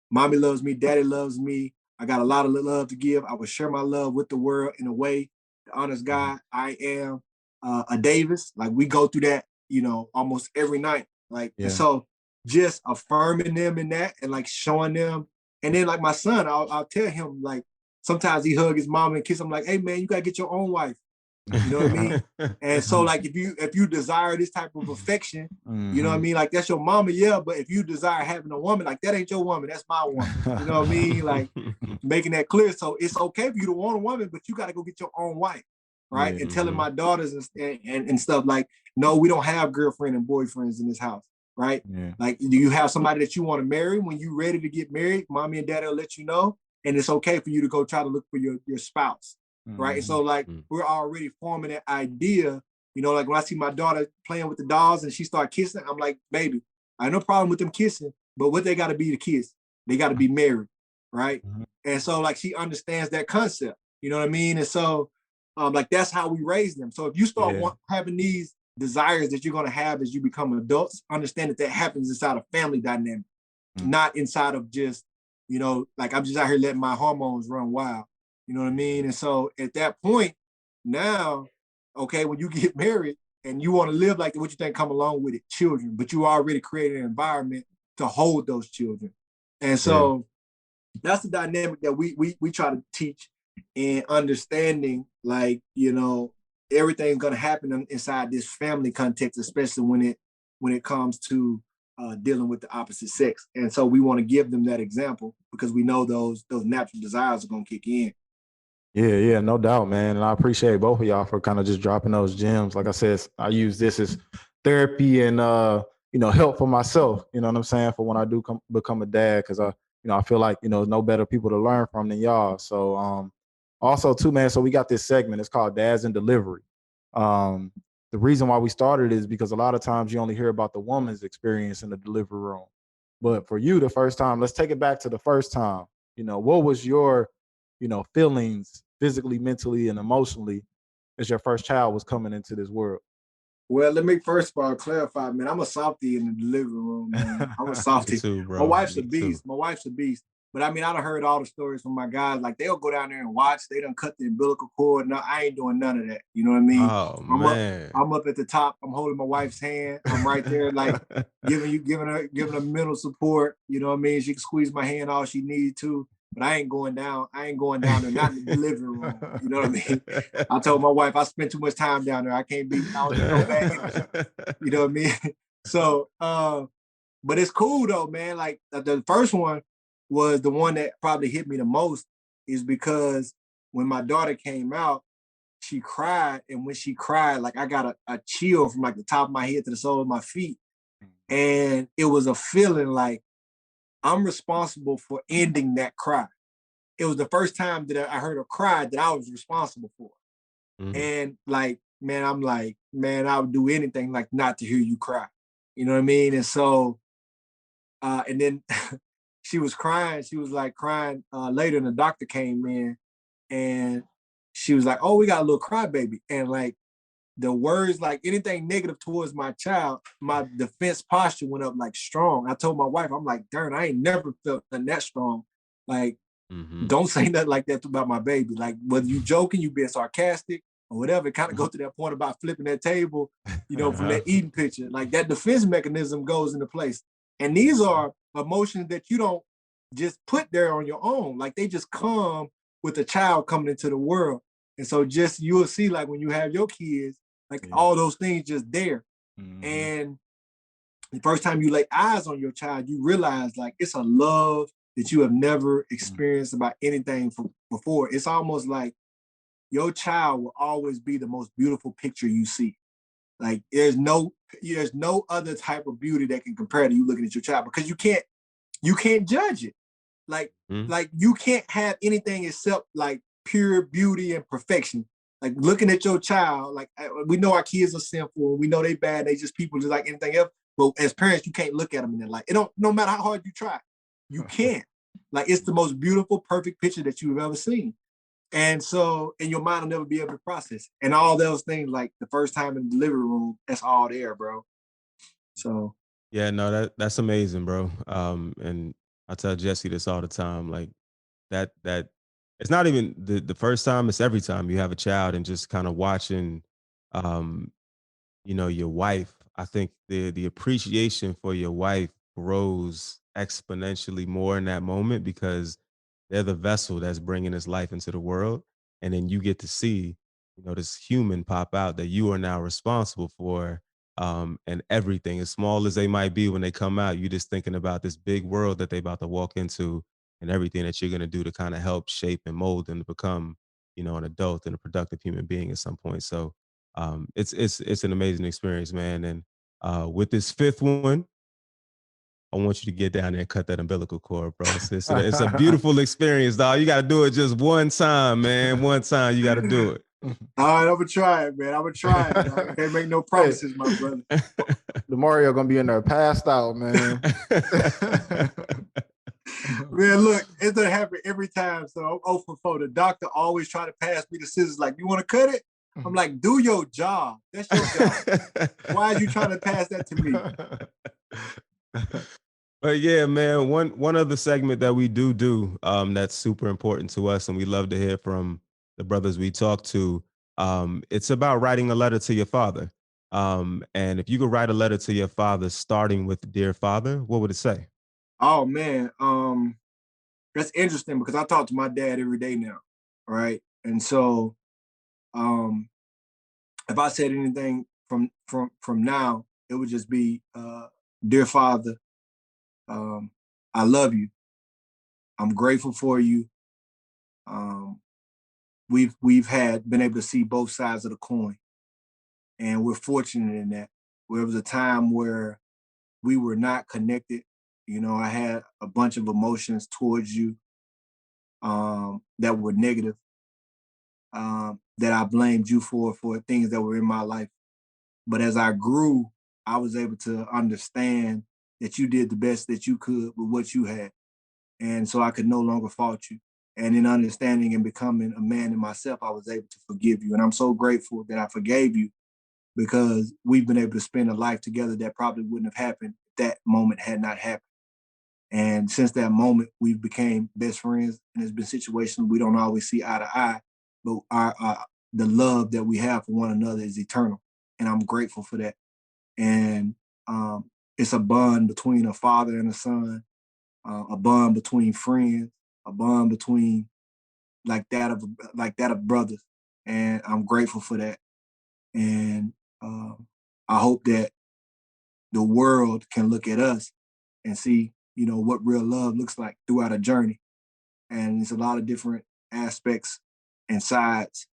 Mommy loves me, daddy loves me. I got a lot of love to give. I will share my love with the world in a way. The honest God, I am a Davis. Like we go through that, you know, almost every night. Like, and so just affirming them in that and like showing them. And then like my son, I'll tell him like, sometimes he hug his mom and kiss him like, hey man, you gotta get your own wife. You know what I mean? And so like if you desire this type of affection, you know what I mean? Like that's your mama, yeah, but if you desire having a woman, like that ain't your woman, that's my woman. You know what I mean? Like making that clear. So it's okay for you to want a woman, but you gotta go get your own wife, right? And telling my daughters and stuff like, no, we don't have girlfriend and boyfriends in this house, right? Like, do you have somebody that you want to marry? When you're ready to get married, mommy and daddy will let you know. And it's okay for you to go try to look for your spouse. Right. And so like we're already forming that idea, you know, like when I see my daughter playing with the dolls and she start kissing, I'm like, baby, I have no problem with them kissing, but what they got to be to kiss, they got to be married. Right. And so like she understands that concept, you know what I mean? And so like that's how we raise them. So if you start having these desires that you're going to have as you become adults, understand that happens inside a family dynamic, not inside of just, you know, like I'm just out here letting my hormones run wild. You know what I mean? And so at that point, now, okay, when you get married and you want to live like what you think come along with it, children, but you already created an environment to hold those children. And so that's the dynamic that we try to teach and understanding, like, you know, everything's going to happen inside this family context, especially when it comes to dealing with the opposite sex. And so we want to give them that example because we know those natural desires are going to kick in. Yeah, no doubt, man. And I appreciate both of y'all for kind of just dropping those gems. Like I said, I use this as therapy and, you know, help for myself, you know what I'm saying, for when I do become a dad, because I feel like, you know, there's no better people to learn from than y'all. So also too, man, so we got this segment. It's called Dads in Delivery. The reason why we started is because a lot of times you only hear about the woman's experience in the delivery room. But for you, the first time, let's take it back to the first time. You know, what was your, you know, feelings physically, mentally, and emotionally as your first child was coming into this world? Well, let me first of all clarify, man, I'm a softie in the delivery room, man. I'm a softie. Too, bro. My wife's a Me beast. too. My wife's a beast. But I mean, I done heard all the stories from my guys. Like they'll go down there and watch. They done cut the umbilical cord. No, I ain't doing none of that. You know what I mean? Oh, man. I'm up at the top. I'm holding my wife's hand. I'm right there, like giving her mental support. You know what I mean? She can squeeze my hand all she needs to. but I ain't going down there, not in the living room. You know what I mean? I told my wife I spent too much time down there. I don't need no bad energy. You know what I mean? So, but it's cool though, man. Like the first one was the one that probably hit me the most, is because when my daughter came out, she cried. And when she cried, like I got a chill from like the top of my head to the sole of my feet. And it was a feeling like I'm responsible for ending that cry. It was the first time that I heard her cry that I was responsible for. Mhm. And like, man, I'm like, man, I would do anything like not to hear you cry. You know what I mean? And so, and then she was crying. She was like crying later, and the doctor came in and she was like, oh, we got a little crybaby. And like the words, like anything negative towards my child, my defense posture went up like strong. I told my wife, I'm like, darn, I ain't never felt that strong. Like, don't say nothing like that about my baby. Like, whether you joking, you being sarcastic or whatever, kind of go to that point about flipping that table, you know, from that eating picture. Like that defense mechanism goes into place. And these are emotions that you don't just put there on your own. Like they just come with a child coming into the world. And so just you'll see like when you have your kids, like all those things just there. And the first time you lay eyes on your child, you realize like it's a love that you have never experienced about anything before. It's almost like your child will always be the most beautiful picture you see. Like there's no other type of beauty that can compare to you looking at your child, because you can't judge it. Like you can't have anything except like pure beauty and perfection. Like looking at your child, like we know our kids are sinful, we know they bad, they just people just like anything else. But as parents, you can't look at them in their light. No matter how hard you try, you can't. Like it's the most beautiful, perfect picture that you've ever seen. And so, and your mind will never be able to process. And all those things, like the first time in the living room, that's all there, bro. So Yeah, no, that's amazing, bro. And I tell Jesse this all the time, like that it's not even the first time, it's every time you have a child, and just kind of watching um your wife. I think the appreciation for your wife grows exponentially more in that moment, because they're the vessel that's bringing this life into the world. And then you get to see, this human pop out that you are now responsible for. And everything, as small as they might be when they come out, you just thinking about this big world that they about to walk into, and everything that you're going to do to kind of help shape and mold them to become, an adult and a productive human being at some point. So it's an amazing experience, man. And with this fifth one, I want you to get down there and cut that umbilical cord, bro. It's a beautiful experience, dog. You got to do it just one time, man. One time, you got to do it. all right, I'm gonna try it, man. I'm gonna try it. Dog. I can't make no promises, my brother. Demario gonna be in there passed out, man. Man, look, it doesn't happen every time. So I'm 0 for 4. The doctor always try to pass me the scissors, like, you want to cut it? I'm like, do your job. That's your job. Why are you trying to pass that to me? But yeah, man, one other segment that we do that's super important to us, and we love to hear from the brothers we talk to. It's about writing a letter to your father. And if you could write a letter to your father, starting with "Dear Father," what would it say? Oh man, that's interesting because I talk to my dad every day now, right? And so, if I said anything from now, it would just be, "Dear Father, I love you. I'm grateful for you. Um, we've been able to see both sides of the coin, and we're fortunate in that. There was a time where we were not connected. I had a bunch of emotions towards you that were negative, that I blamed you for things that were in my life. But as I grew, I was able to understand that you did the best that you could with what you had. And so I could no longer fault you. And in understanding and becoming a man in myself, I was able to forgive you. And I'm so grateful that I forgave you, because we've been able to spend a life together that probably wouldn't have happened if that moment had not happened. And since that moment, we've became best friends. And there's been situations we don't always see eye to eye, but the love that we have for one another is eternal. And I'm grateful for that. And it's a bond between a father and a son, a bond between friends. a bond between like that of brothers, and I'm grateful for that. And I hope that the world can look at us and see, what real love looks like throughout a journey. And it's a lot of different aspects and sides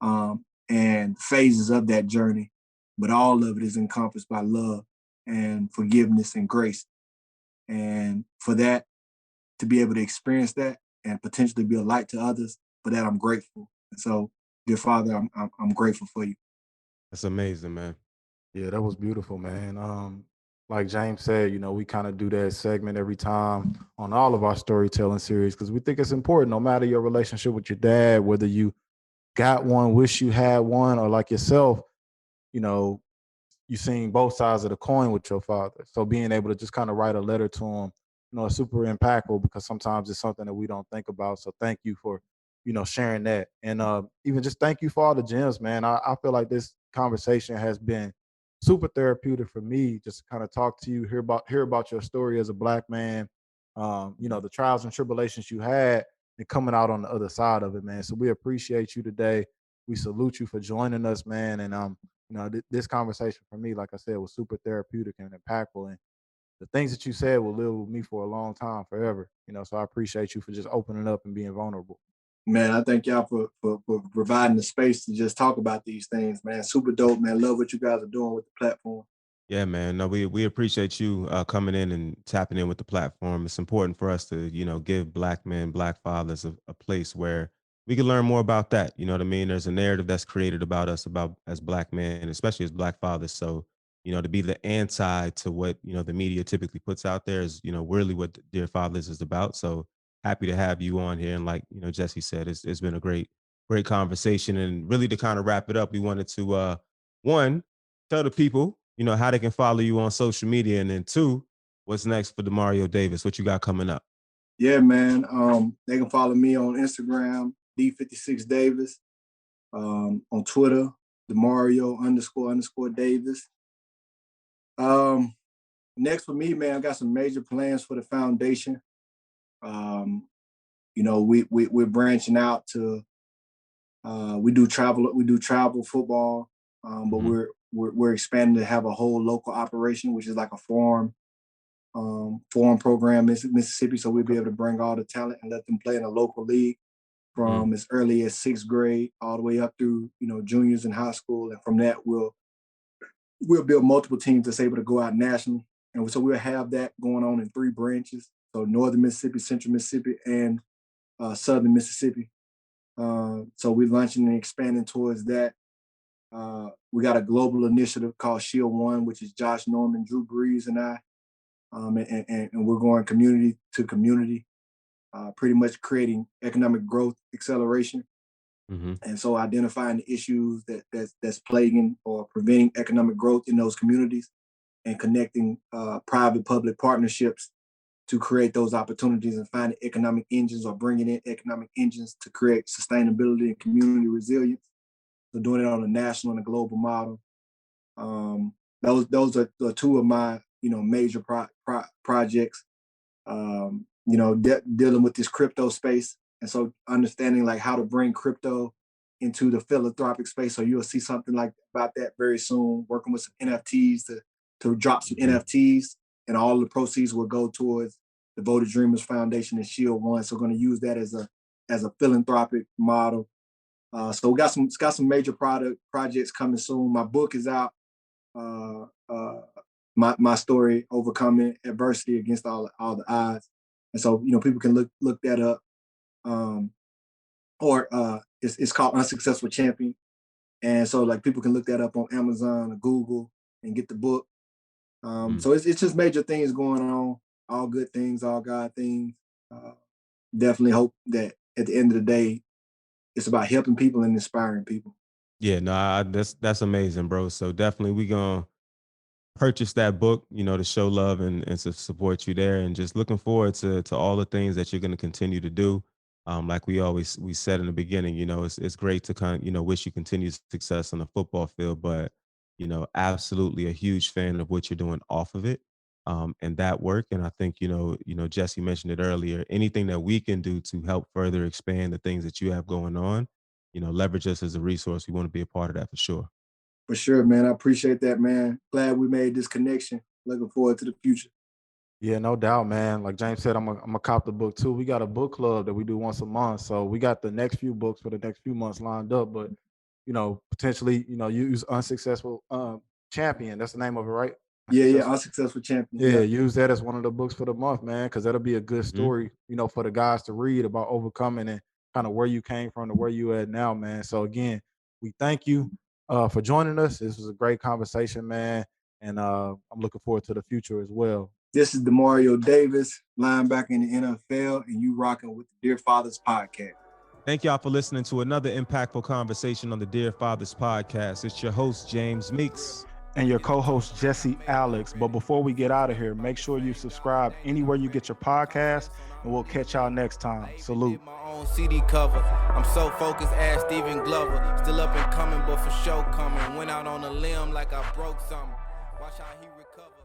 and phases of that journey, but all of it is encompassed by love and forgiveness and grace. And for that, to be able to experience that and potentially be a light to others, for that I'm grateful. And so, dear Father, I'm grateful for you. That's amazing, man. Yeah, that was beautiful, man. Like James said, we kind of do that segment every time on all of our storytelling series because we think it's important, no matter your relationship with your dad, whether you got one, wish you had one, or like yourself, you know, you seen both sides of the coin with your father. So being able to just kind of write a letter to him, is super impactful because sometimes it's something that we don't think about. So thank you for, sharing that. And even just thank you for all the gems, man. I feel like this conversation has been super therapeutic for me just to kind of talk to you, hear about your story as a black man, the trials and tribulations you had and coming out on the other side of it, man. So we appreciate you today. We salute you for joining us, man. And this conversation for me, like I said, was super therapeutic and impactful. And the things that you said will live with me for a long time, forever. So I appreciate you for just opening up and being vulnerable. Man, I thank y'all for providing the space to just talk about these things, man. Super dope, man. Love what you guys are doing with the platform. Yeah, man. No, we appreciate you coming in and tapping in with the platform. It's important for us to, give black men, black fathers a place where we can learn more about that. You know what I mean? There's a narrative that's created about us about as black men, especially as black fathers. So, to be the anti to what, the media typically puts out there is, really what Dear Fathers is about. So happy to have you on here. And like, Jesse said, it's been a great conversation. And really to kind of wrap it up, we wanted to one, tell the people, how they can follow you on social media. And then two, what's next for Demario Davis? What you got coming up? Yeah, man. They can follow me on Instagram, D56Davis, on Twitter, Demario __Davis. Next for me, man, I got some major plans for the foundation. We're branching out to we do travel football, but Mhm. we're expanding to have a whole local operation, which is like a foreign program in Mississippi. So we'll be able to bring all the talent and let them play in a local league Mm. from as early as sixth grade all the way up through juniors in high school, and from that we'll build multiple teams that's able to go out nationally. And so we'll have that going on in three branches: so northern Mississippi, central Mississippi, and southern Mississippi. So we're launching and expanding towards that. We got a global initiative called Shield One, which is Josh Norman, Drew Brees, and I. And we're going community to community, pretty much creating economic growth acceleration. Mhm. And so identifying the issues that's plaguing or preventing economic growth in those communities and connecting private-public partnerships to create those opportunities and finding economic engines or bringing in economic engines to create sustainability and community resilience. So doing it on a national and a global model. Those are the two of my major projects. Dealing with this crypto space, and so understanding like how to bring crypto into the philanthropic space. So you'll see something like about that very soon. Working with some NFTs to drop some Mhm. NFTs, and all the proceeds will go towards the Voted Dreamers Foundation and Shield One. So we're going to use that as a philanthropic model. So we got some major projects coming soon. My book is out. Uh, uh, my story, overcoming adversity against all the odds, and so people can look that up. Or it's called Unsuccessful Champion, and so like people can look that up on Amazon or Google and get the book. Mm. So it's just major things going on, all good things, all God things. Uh, Definitely hope that at the end of the day, it's about helping people and inspiring people. Yeah, no, that's amazing, bro. So definitely we gonna purchase that book, to show love and to support you there. And just looking forward to all the things that you're gonna continue to do. Like we said in the beginning, it's great to kind of, wish you continued success on the football field, but absolutely a huge fan of what you're doing off of it. and that work. And I think, Jesse mentioned it earlier, anything that we can do to help further expand the things that you have going on, leverage us as a resource. We want to be a part of that for sure. For sure, man. I appreciate that, man. Glad we made this connection. Looking forward to the future. Yeah, no doubt, man. Like James said, I'm a cop the book too. We got a book club that we do once a month. So we got the next few books for the next few months lined up. But, potentially, use Unsuccessful Champion. That's the name of it, right? Yeah, Unsuccessful Champion. Yeah, use that as one of the books for the month, man, because that'll be a good story, for the guys to read about overcoming and kind of where you came from to where you at now, man. So again, we thank you for joining us. This was a great conversation, man. And I'm looking forward to the future as well. This is Demario Davis, linebacker in the NFL, and you rocking with the Dear Fathers podcast. Thank y'all for listening to another impactful conversation on the Dear Fathers podcast. It's your host, James Meeks. And your co-host, Jesse Alex. But before we get out of here, make sure you subscribe anywhere you get your podcast, and we'll catch y'all next time. Salute. My own CD cover. I'm so focused, ass Steven Glover. Still up and coming, but for sure coming. Went out on a limb like I broke something. Watch how he recover.